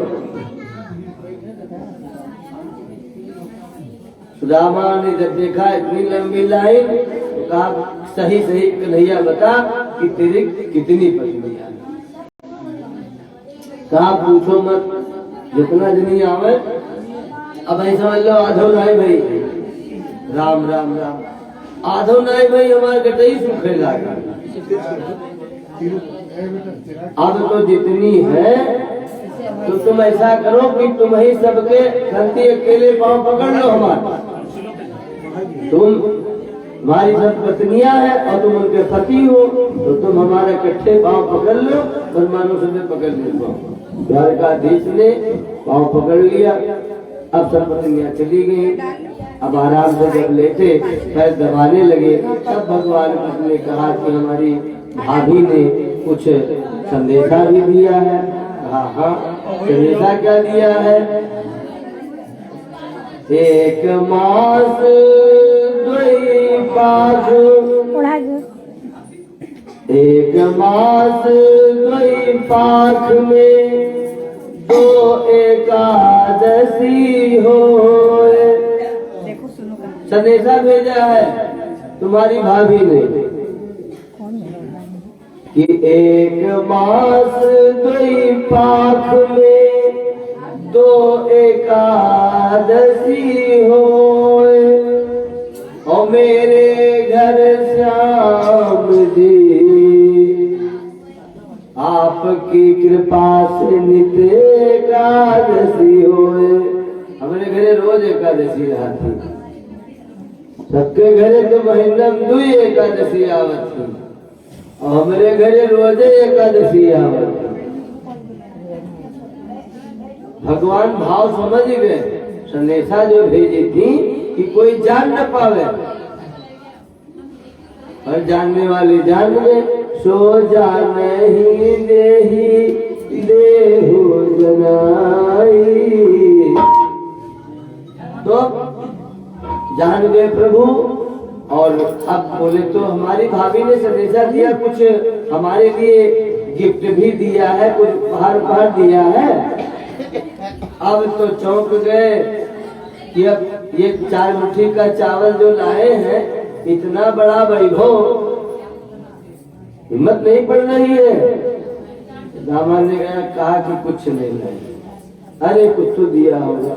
B: सुदामा ने जब देखा इतनी लंबी लाइन तो कहा सही सही कन्हैया बता कि तेरी कितनी पत्नियां? कहा पूछो मत, जितना जनी आवे। अब ऐसा समझ लो आधो नाई भाई, राम राम राम, आधो नाई भाई हमारे गटई सूखे लागे। अब तो जितनी है तो तुम ऐसा करो कि तुम ही सबके घंटी अकेले पाँव पकड़ लो हमारे। तुम हमारी सब पत्नियां हैं और तुम उनके पति हो तो तुम हमारे इकट्ठे पाँव पकड़ लो और मानो सबने पकड़ लो। द्वारकाधीश ने पाँव पकड़ लिया। अब सब पत्नियां चली गई। अब आराम से जब लेटे पैर दबाने लगे तब भगवान कृष्ण ने कहा कि हमारी भाभी ने कुछ संदेशा भी दिया है। हाँ हाँ, संदेशा क्या दिया है? एक मास दुई पाख, एक मास दुई पाख में दो एकादशी हो। संदेशा भेजा है तुम्हारी भाभी ने कि एक मास दुई पाख में दो एकादशी हो। और मेरे घर श्याम जी आपकी कृपा से नित एकादशी होए। हमारे घरे रोज एकादशी रहती, सबके घरे तो महीना में दुई एकादशी आवत थी और हमारे घरे रोजे एकादशी आवत थी। भगवान भाव समझ गए, संदेशा जो भेजी थी कि कोई जान न पावे, और जानने वाले जान गए। सो जाने ही देहु जनाई, तो जान गए प्रभु। और अब बोले तो हमारी भाभी ने संदेशा दिया, कुछ हमारे लिए गिफ्ट भी दिया है, कुछ उपहार दिया है। अब तो चौंक गए कि अब ये 4 मुट्ठी का चावल जो लाए हैं, इतना बड़ा वैभव, हिम्मत नहीं पड़ रही है। दामाद ने कहा कि कुछ नहीं लाए। अरे कुछ तो दिया होगा।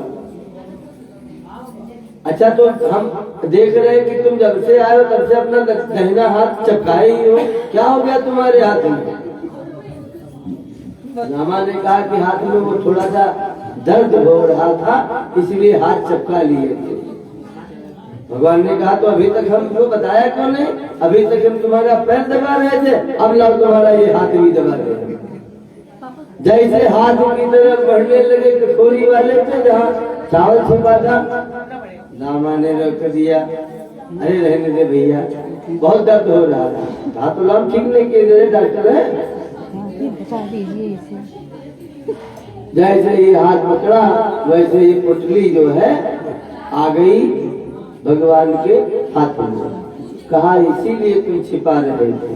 B: अच्छा, तो हम देख रहे हैं कि तुम जब से आए हो तब से अपना दाहिना हाथ चपकाए ही हो, क्या हो गया तुम्हारे हाथ में? दामाद ने कहा कि हाथ में वो थोड़ा सा दर्द हो रहा था, इसलिए हाथ चपका लिए थे। भगवान ने कहा तो अभी तक हमको बताया क्यों नहीं? अभी तक हम तुम्हारा पैर दबा रहे थे, अब लाओ तुम्हारा ये हाथ भी दबा रहे। जैसे हाथ की तरफ बढ़ने लगे कटोरी वाले पे जहाँ चावल छिपा था, दामा ने रोक दिया। अरे रहने दे भैया, बहुत दर्द हो रहा था। हाथ तो लाम ठीक नहीं किए, डॉक्टर है। जैसे ये हाथ पकड़ा वैसे ये पुतली जो है आ गई भगवान के हाथ में। कहा इसीलिए तुम छिपा रहे थे।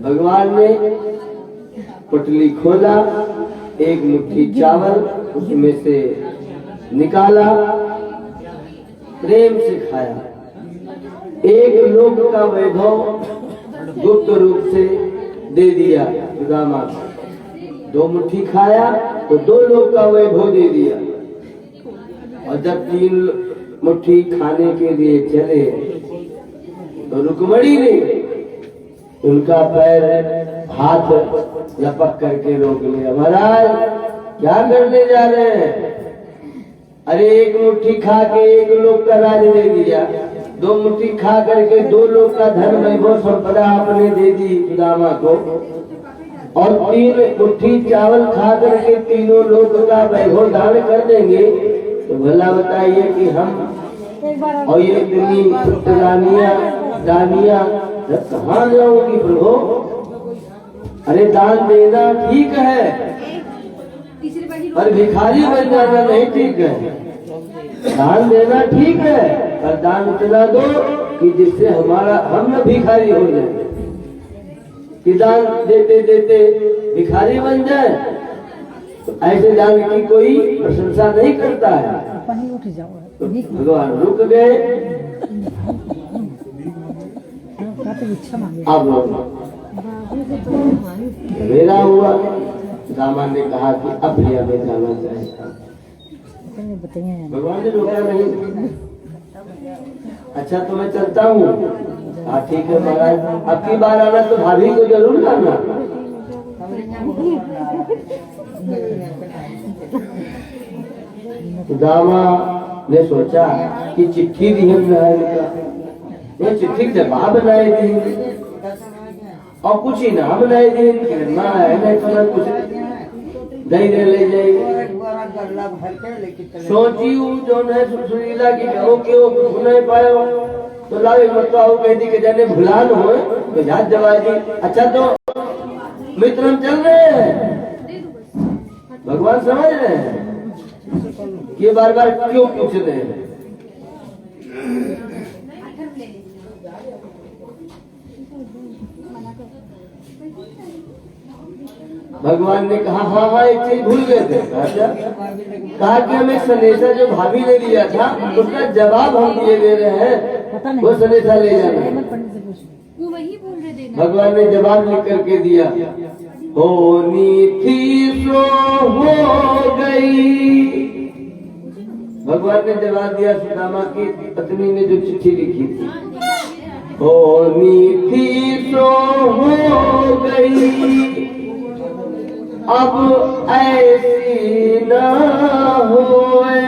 B: भगवान ने पुतली खोला, एक मुट्ठी चावल उसमें से निकाला, प्रेम से खाया। एक लोक का वैभव गुप्त रूप से दे दिया सुदामा। 2 मुट्ठी खाया तो 2 लोक का वैभव दे दिया। और जब 3 मुट्ठी खाने के लिए चले तो रुक्मणी ने उनका पैर हाथ लपक करके रोक लिया। महाराज क्या करने जा रहे हैं? अरे 1 मुट्ठी खा के 1 लोक का राज दे दिया, 2 मुट्ठी खा करके 2 लोक का धन वैभव संपदा आपने दे दी सुदामा को, और 3 मुट्ठी चावल खा करके 3 लोक का वैभव दान कर देंगे तो भला बताइए कि हम और ये इतनी दानिया कहाँ जाओगी प्रभु? अरे दान देना ठीक है, पर भिखारी बन जाना नहीं ठीक है। दान देना ठीक है, पर दान इतना दो कि जिससे हम भिखारी हो जाए। कि दान देते देते भिखारी बन जाए, तो ऐसे दान की कोई प्रशंसा नहीं करता है। तो भगवान रुक गए। अब मेरा हुआ। दामाद ने कहा कि अब भी हमें जाना चाहिए। भगवान ने रोका नहीं। अच्छा तो मैं चलता हूँ। हाँ ठीक है महाराज, अब की बार आना तो भाभी को जरूर लाना। दामा ने सोचा कि चिट्ठी दी है, ये चिट्ठी के जवाब बनाए थे और कुछ ही ना बनाए थे। कुछ दही ने ले जाएगी
A: गोरा गल्ला भर के लेके चले
B: सोची हूँ जो है सुशीला की कहो कि वो कुछ नहीं पायो तो लावे मतलब कहती कि जाने भुला न हो तो याद जवा दी। अच्छा तो मित्र हम चल रहे हैं, भगवान समझ रहे हैं ये बार बार क्यों पूछते हैं। भगवान ने कहा हाँ हाँ एक चीज भूल गए थे। अच्छा कहा कि हमें संदेशा जो भाभी ने दिया था उसका जवाब हम दिए दे रहे हैं, वो संदेशा ले जाना है।
E: वो वही बोल रहे देना।
B: भगवान ने जवाब लिख करके दिया, होनी थी सो हो गई। भगवान ने जवाब दिया सुदामा की पत्नी ने जो चिट्ठी लिखी थी, होनी थी सो हो गई, अब ऐसी न होए,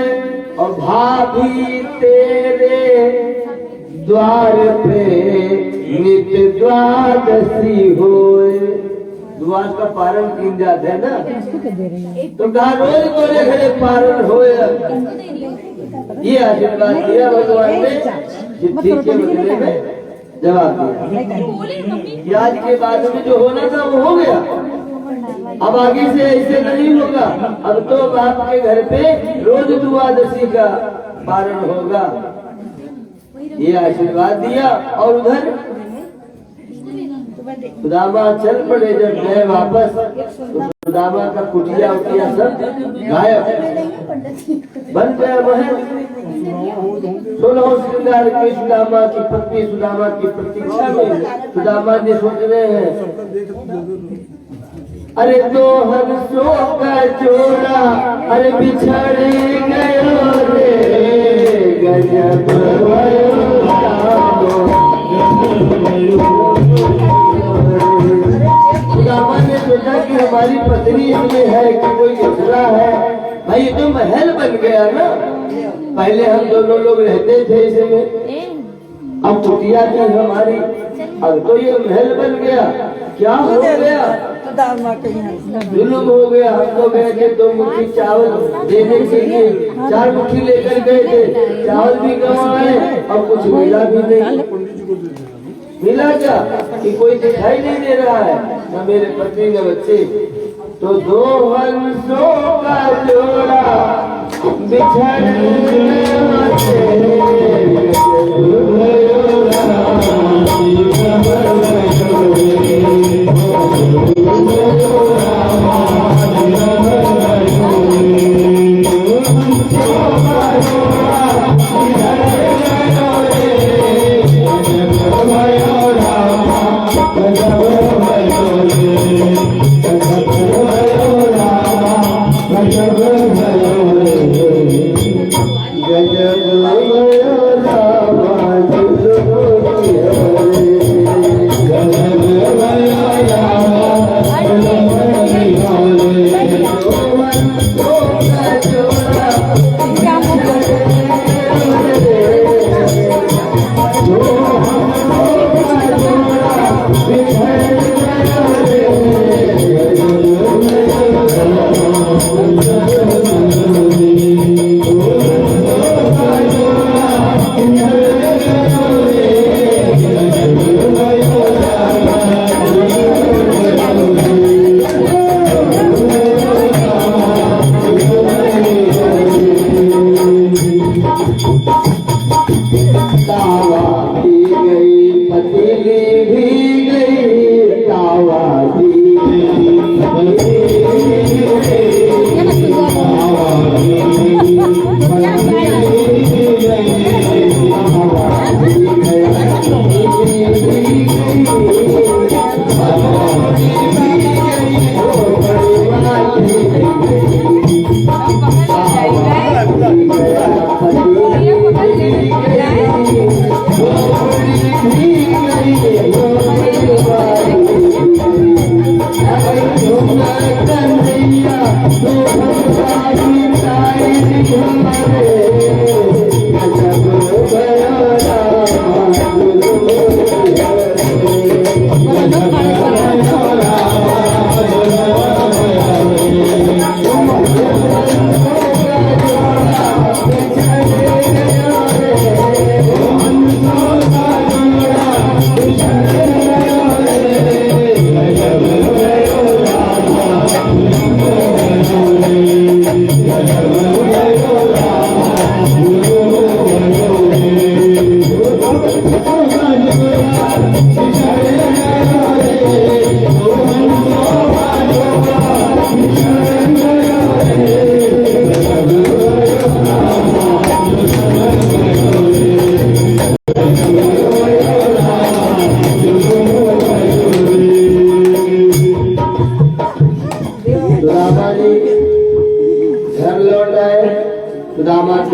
B: और भाभी तेरे द्वार पे नित्य द्वादशी होए। द्वार का पारण तीन जाते है ना, तो कहा रोज बोले घरे पारण होए। ये आशीर्वाद दिया भगवान ने, चिट्ठी के बदले में जवाब दिया कि आज के बाद में जो होना था वो हो गया, अब आगे से ऐसे नहीं होगा। अब तो बाप के घर पे रोज द्वादशी का पारण होगा। ये आशीर्वाद दिया और उधर सुदामा चल पड़े। जब गए वापस तो सुदामा का कुटिया उटिया सब गायब, बन गया महल। 16 श्रृंगार के सुदामा की पत्नी सुदामा की प्रतीक्षा में सुदामा जी सोच रहे हैं, अरे दो हंसों का जोड़ा अरे बिछड़ गयो रे, गजब सुदामा ने सोचा कि हमारी पत्नी इसमें है कि कोई दूसरा है। भाई ये तो महल बन गया ना, पहले हम दोनों लोग रहते थे इसमें, अब कुटिया थी हमारी, अब तो ये महल बन गया। क्या हो गया, जुलूम हो गया। हम तो गए थे 2 मुट्ठी चावल देने के लिए, 4 मुट्ठी लेकर गए थे, चावल भी गंवाए और कुछ मिला भी नहीं। मिला क्या कि कोई दिखाई नहीं दे रहा है, न मेरे पत्नी न बच्चे। तो 2 हंसों का जोड़ा बिछड़ गजब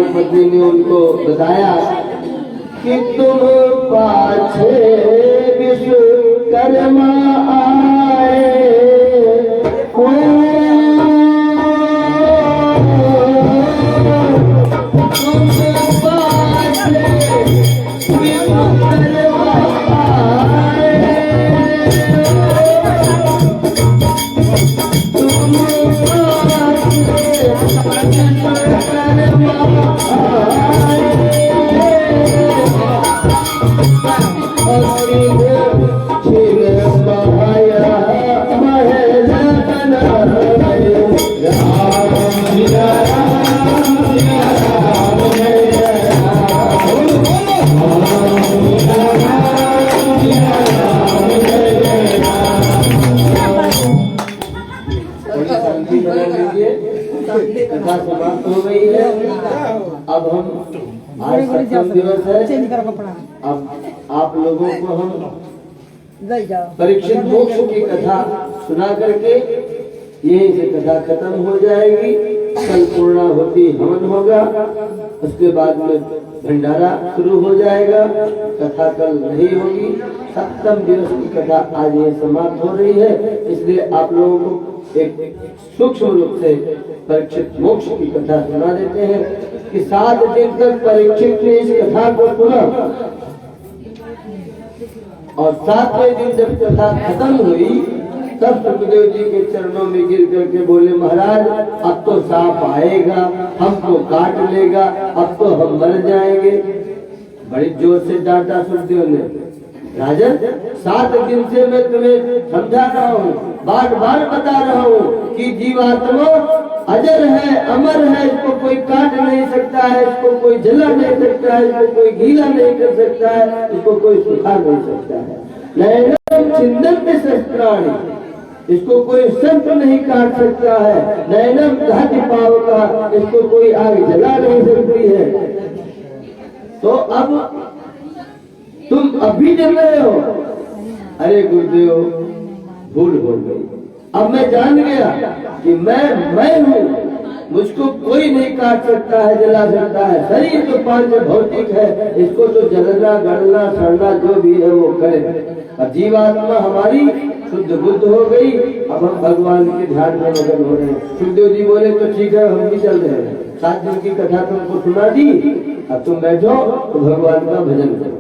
B: की पत्नी ने उनको बताया कि तुम पाछे विश्वकर्मा आए, कथा समाप्त हो गई है। अब हम आज सप्तम दिवस है।
C: चेंज करो कपड़ा।
B: अब आप लोगों को हम
C: ले जाओ।
B: परीक्षित मोक्ष की कथा सुना करके यहीं से कथा खत्म हो जाएगी। कल पूर्णाहुति हवन होगा, उसके बाद में भंडारा शुरू हो जाएगा। कथा कल नहीं होगी। सप्तम दिवस की कथा आज ये समाप्त हो रही है, इसलिए आप लोगों को एक सूक्ष्म रूप से परीक्षित मोक्ष की कथा सुना देते हैं कि 7 दिन तक परीक्षित ने इस कथा को सुना और 7वें दिन जब कथा खत्म हुई तब सुखदेव जी के चरणों में गिर करके बोले, महाराज अब तो सांप आएगा, हमको काट लेगा, अब तो हम मर जाएंगे। बड़ी जोर से डांटा सुखदेव ने, राजन 7 दिन से मैं तुम्हें समझा रहा हूँ, बार बार बता रहा हूँ कि जीवात्मा अजर है, अमर है, इसको कोई काट नहीं सकता है, इसको कोई जला नहीं सकता है, इसको कोई गीला नहीं कर सकता है, इसको कोई सुखा नहीं सकता है। नैनम छिन्दन्ति शस्त्राणि, इसको कोई सर्प नहीं काट सकता है। नैनम दहति पावका, इसको कोई आग जला नहीं सकती है। तो अब तुम अभी जल रहे हो। अरे गुरुदेव भूल हो गई, अब मैं जान गया कि मैं हूँ, मुझको कोई नहीं काट सकता है, जला सकता है। शरीर तो पांच भौतिक है, इसको तो जलना गड़ना सड़ना जो भी है वो करे। और जीवात्मा हमारी शुद्ध बुद्ध हो गई, अब हम भगवान के ध्यान में मगन हो रहे हैं। सुखदेव जी बोले तो ठीक है, हम भी चल रहे हैं। 7 दिन की कथा तुमको सुना दी, अब तुम बैठो तो भगवान का भजन करो।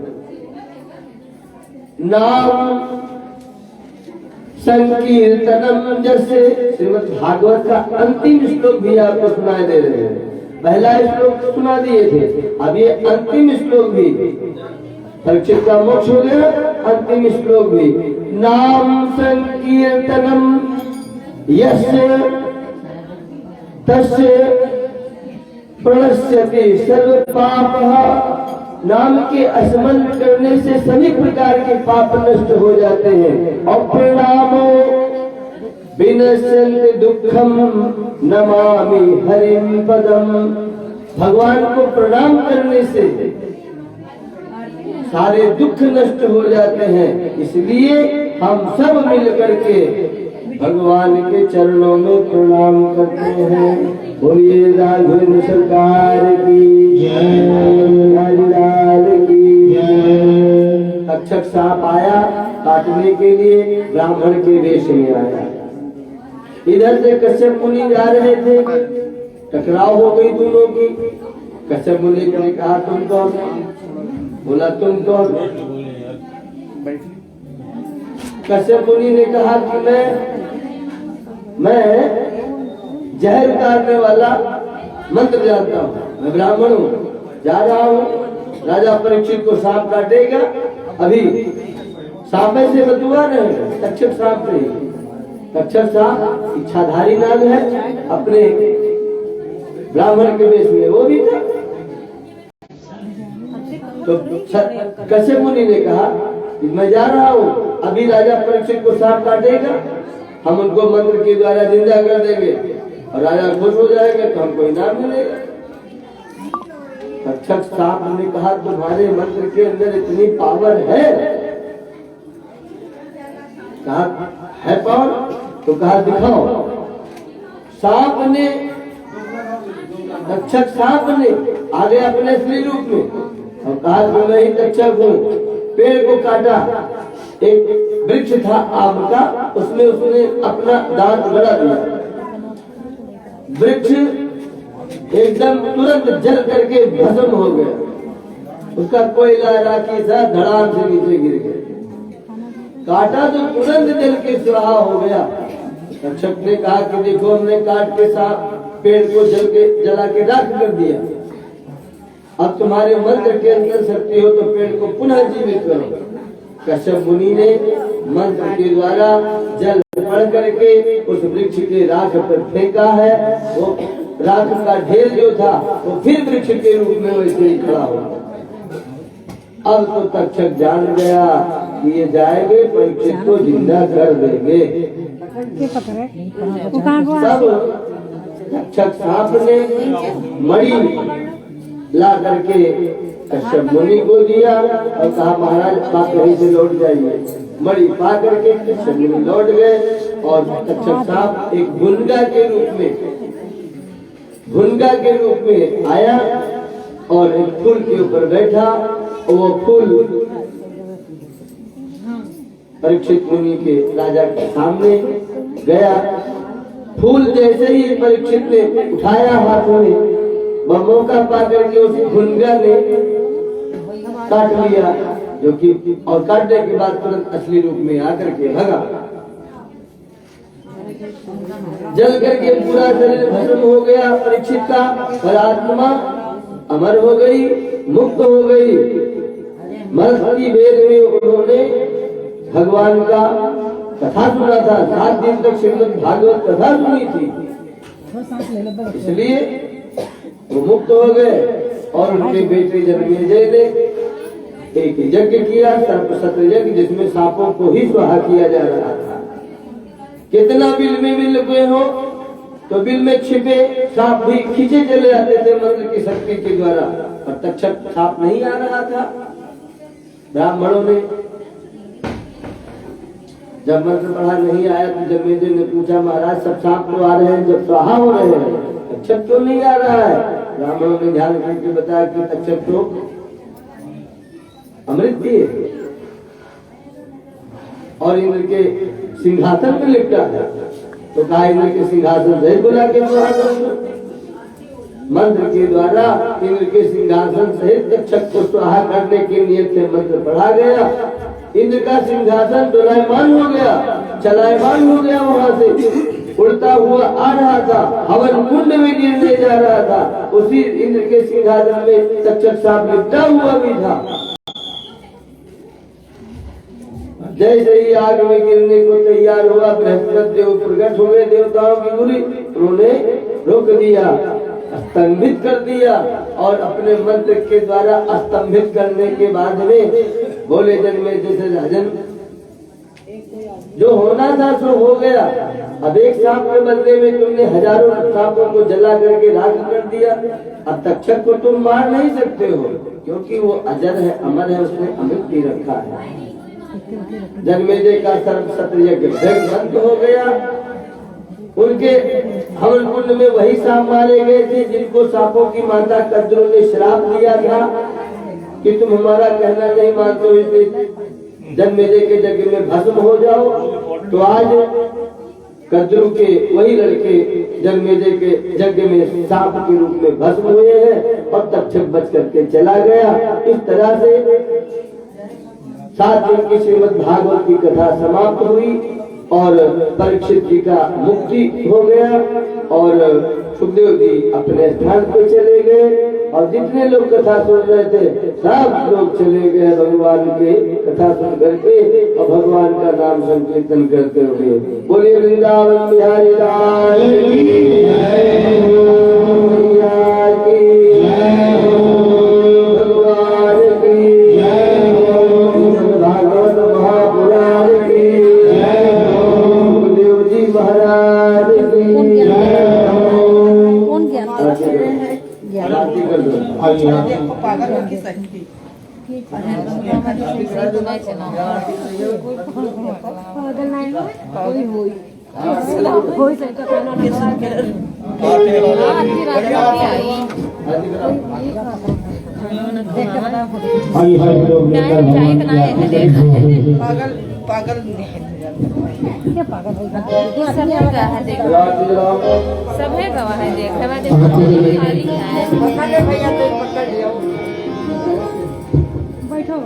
B: नाम संकीर्तनम, जैसे श्रीमद् भागवत का अंतिम श्लोक भी आपको सुनाई दे रहे हैं। पहला श्लोक सुना दिए थे, अब ये अंतिम श्लोक भी, परीक्षित का मोक्ष हो गया, अंतिम श्लोक भी। नाम संकीर्तनम यस्य तस्य प्रणश्यति सर्व पापः, नाम के स्मरण करने से सभी प्रकार के पाप नष्ट हो जाते हैं। और प्रणामो विनश्यन्ति दुःखम नमामि हरिं पदम, भगवान को प्रणाम करने से सारे दुख नष्ट हो जाते हैं। इसलिए हम सब मिल करके भगवान के चरणों में प्रणाम करते हैं। बोलिए राघवेंद्र सरकार की जय, हरिलाल की जय। तक्षक सांप आया काटने के लिए, ब्राह्मण के वेश में आया। इधर से कश्यप मुनि जा रहे थे, टकराव हो गई दोनों की। कश्यप मुनि ने कहा तुम कौन? बोला तुम कौन? कश्यप मुनि ने कहा कि मैं जहर उतारने वाला मंत्र जानता हूँ, मैं ब्राह्मण हूँ, जा रहा हूँ, राजा परीक्षित को सांप काटेगा। अभी सांप से बतुआ रहे, तक्षक सांप से। तक्षक सांप इच्छाधारी नाम है, अपने ब्राह्मण के वेश में वो भी था। तो कश्यप मुनि ने कहा कि मैं जा रहा हूँ, अभी राजा परीक्षित को सांप काटेगा, हम उनको मंत्र के द्वारा जिंदा कर देंगे और राजा खुश हो जाएगा तो हमको इनाम मिलेगा। तक्षक सांप ने कहा तुम्हारे मंत्र के अंदर इतनी पावर है? कहा है पावर, तो कहा दिखाओ। सांप ने, तक्षक सांप ने आ गया अपने असली रूप में और कहा कि मैं ही तक्षक हूँ। पेड़ को काटा, एक वृक्ष था आम का, उसमें उसने अपना दांत गड़ा दिया। वृक्ष एकदम तुरंत जल करके भस्म हो गया, उसका कोयला राखी था धड़ाम से नीचे गिर गया। काटा तो तुरंत जल के सुराहा हो गया। तक्षक ने कहा कि देखो हमने काट के साथ पेड़ को जला के राख कर दिया, अब तुम्हारे मंत्र के अंदर शक्ति हो तो पेड़ को पुनः जीवित करो। कश्यप मुनि ने मंत्र के द्वारा जल पढ़ करके उस वृक्ष के राख पर फेंका है। वो राख का ढेर जो था वो फिर वृक्ष के रूप में वैसे ही खड़ा हो गया। अब तो तक्षक जान गया कि ये जाएंगे परीक्षित को जिंदा कर देंगे। तब तक्षक सांप ने मणि ला करके कश्यप मुनि को दिया और कहा महाराज आप कहीं से लौट जाइए। मणि पा करके कश्यप मुनि लौट गए और तक्षक सांप एक भुनगा के रूप में आया और एक फूल के ऊपर बैठा और वो फूल परीक्षित मुनि के राजा के सामने गया। फूल जैसे ही परीक्षित ने उठाया हाथों में, वह मौका पा करके उस भुनगा ने काट लिया, जो कि और काटने के बाद तुरंत असली रूप में आकर के भगा। जल करके पूरा शरीर भस्म हो गया परीक्षित का, पर आत्मा अमर हो गई, मुक्त हो गई। महर्षि वेद में उन्होंने भगवान का कथा सुना था, 7 दिन तक श्रीमद् भागवत कथा सुनी थी, इसलिए वो मुक्त हो गए। और उनके बेटे जन्मेजय ने एक यज्ञ किया, सर्पशत्र यज्ञ, जिसमें सांपों को ही स्वाहा किया जा रहा था। कितना बिल में भी लगे हो तो बिल में छिपे सांप भी खींचे चले आते थे मंत्र की शक्ति के द्वारा, और तक्षक सांप नहीं आ रहा था। ब्राह्मणों ने जब मंत्र पढ़ा नहीं आया तो जन्मेजय ने पूछा महाराज सब सांप तो आ रहे हैं, जब स्वाहा हो रहे हैं, तक्षक क्यों नहीं आ रहा है? ब्राह्मणों ने ध्यान करके बताया कि तक्षक तो अमृत पिए और इंद्र के सिंहासन में लिपटा है, तो कहा इंद्र के सिंहासन सहित बुला के मंत्र के द्वारा इंद्र के सिंहासन सहित तक्षक को स्वाहा करने के नियत से मंत्र पढ़ा गया। इंद्र का सिंहासन डोलायमान हो गया, चलायमान हो गया, वहां से उड़ता हुआ आ रहा था, हवन कुंड में गिरने जा रहा था। उसी इंद्र के सिंहासन में तक्षक सांप लिपटा हुआ भी था। जैसे ही आग में गिरने को तैयार हुआ, बृहस्पति देव प्रकट हो गए, देवताओं की गुरी, उन्होंने रोक दिया, स्तंभित कर दिया। और अपने मंत्र के द्वारा स्तंभित करने के बाद में बोले जन्मेजय से राजन, जो होना था सो हो गया। अब एक सांप के बदले में तुमने हजारों सांपों को जला करके राख कर दिया। अब तक्षक को तुम मार नहीं सकते हो, क्योंकि वो अजर है, अमर है, उसने अमृत पी रखा है। जन्मेजय का सर्पशत्र यज्ञ बंद हो गया। उनके हवन कुंड में वही सांप मारे गए थे जिनको सांपों की माता कद्रू ने श्राप दिया था कि तुम हमारा कहना नहीं मानते हो, इसलिए जन्मेजय के यज्ञ में भस्म हो जाओ। तो आज कद्रू के वही लड़के जन्मेजय के यज्ञ में सांप के रूप में भस्म हुए हैं और तक्षक बच करके चला गया। इस तरह से 7 दिन की श्रीमद् भागवत की कथा समाप्त हुई और परीक्षित जी का मुक्ति हो गया और सुखदेव जी अपने स्थान पे चले गए। और जितने लोग कथा सुन रहे थे सब लोग चले गए भगवान के कथा सुन करके और भगवान का नाम संकीर्तन करते हुए। बोलिए वृंदावन बिहारी लाल की जय, मैया की जय, भगवान की जय, भागवत महापुराण की जय, सुखदेव जी महाराज की जय। आरती कर दो।
A: पागल की शक्ति
C: देख के बताओ
F: हरी हरी लोग लेकर भगवान की आरती करेंगे।
A: पागल पागल
C: क्या पागल है
E: सब है गवाह है देख सब है गवाह है देख हवा देख खाली है
A: पकड़ ले भैया तो पकड़ लियो
C: बैठो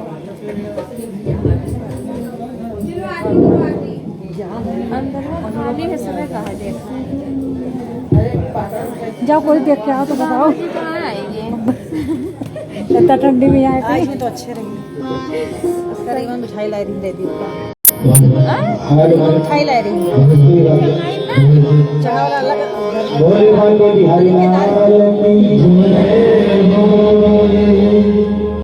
E: अंदर में खाली है सब है गवाह देख
C: जाओ कोई देख के आओ तो बताओ
E: जी कहाँ आएंगे
C: इतना ठंडी में आए थे
A: तो अच्छे रही करीबन मिठाई लाई रही दे दी
F: हर मन
A: मिठाई लाई रही चढ़ावला अलग
F: बोले भाई बिहारी लाल की जय बोले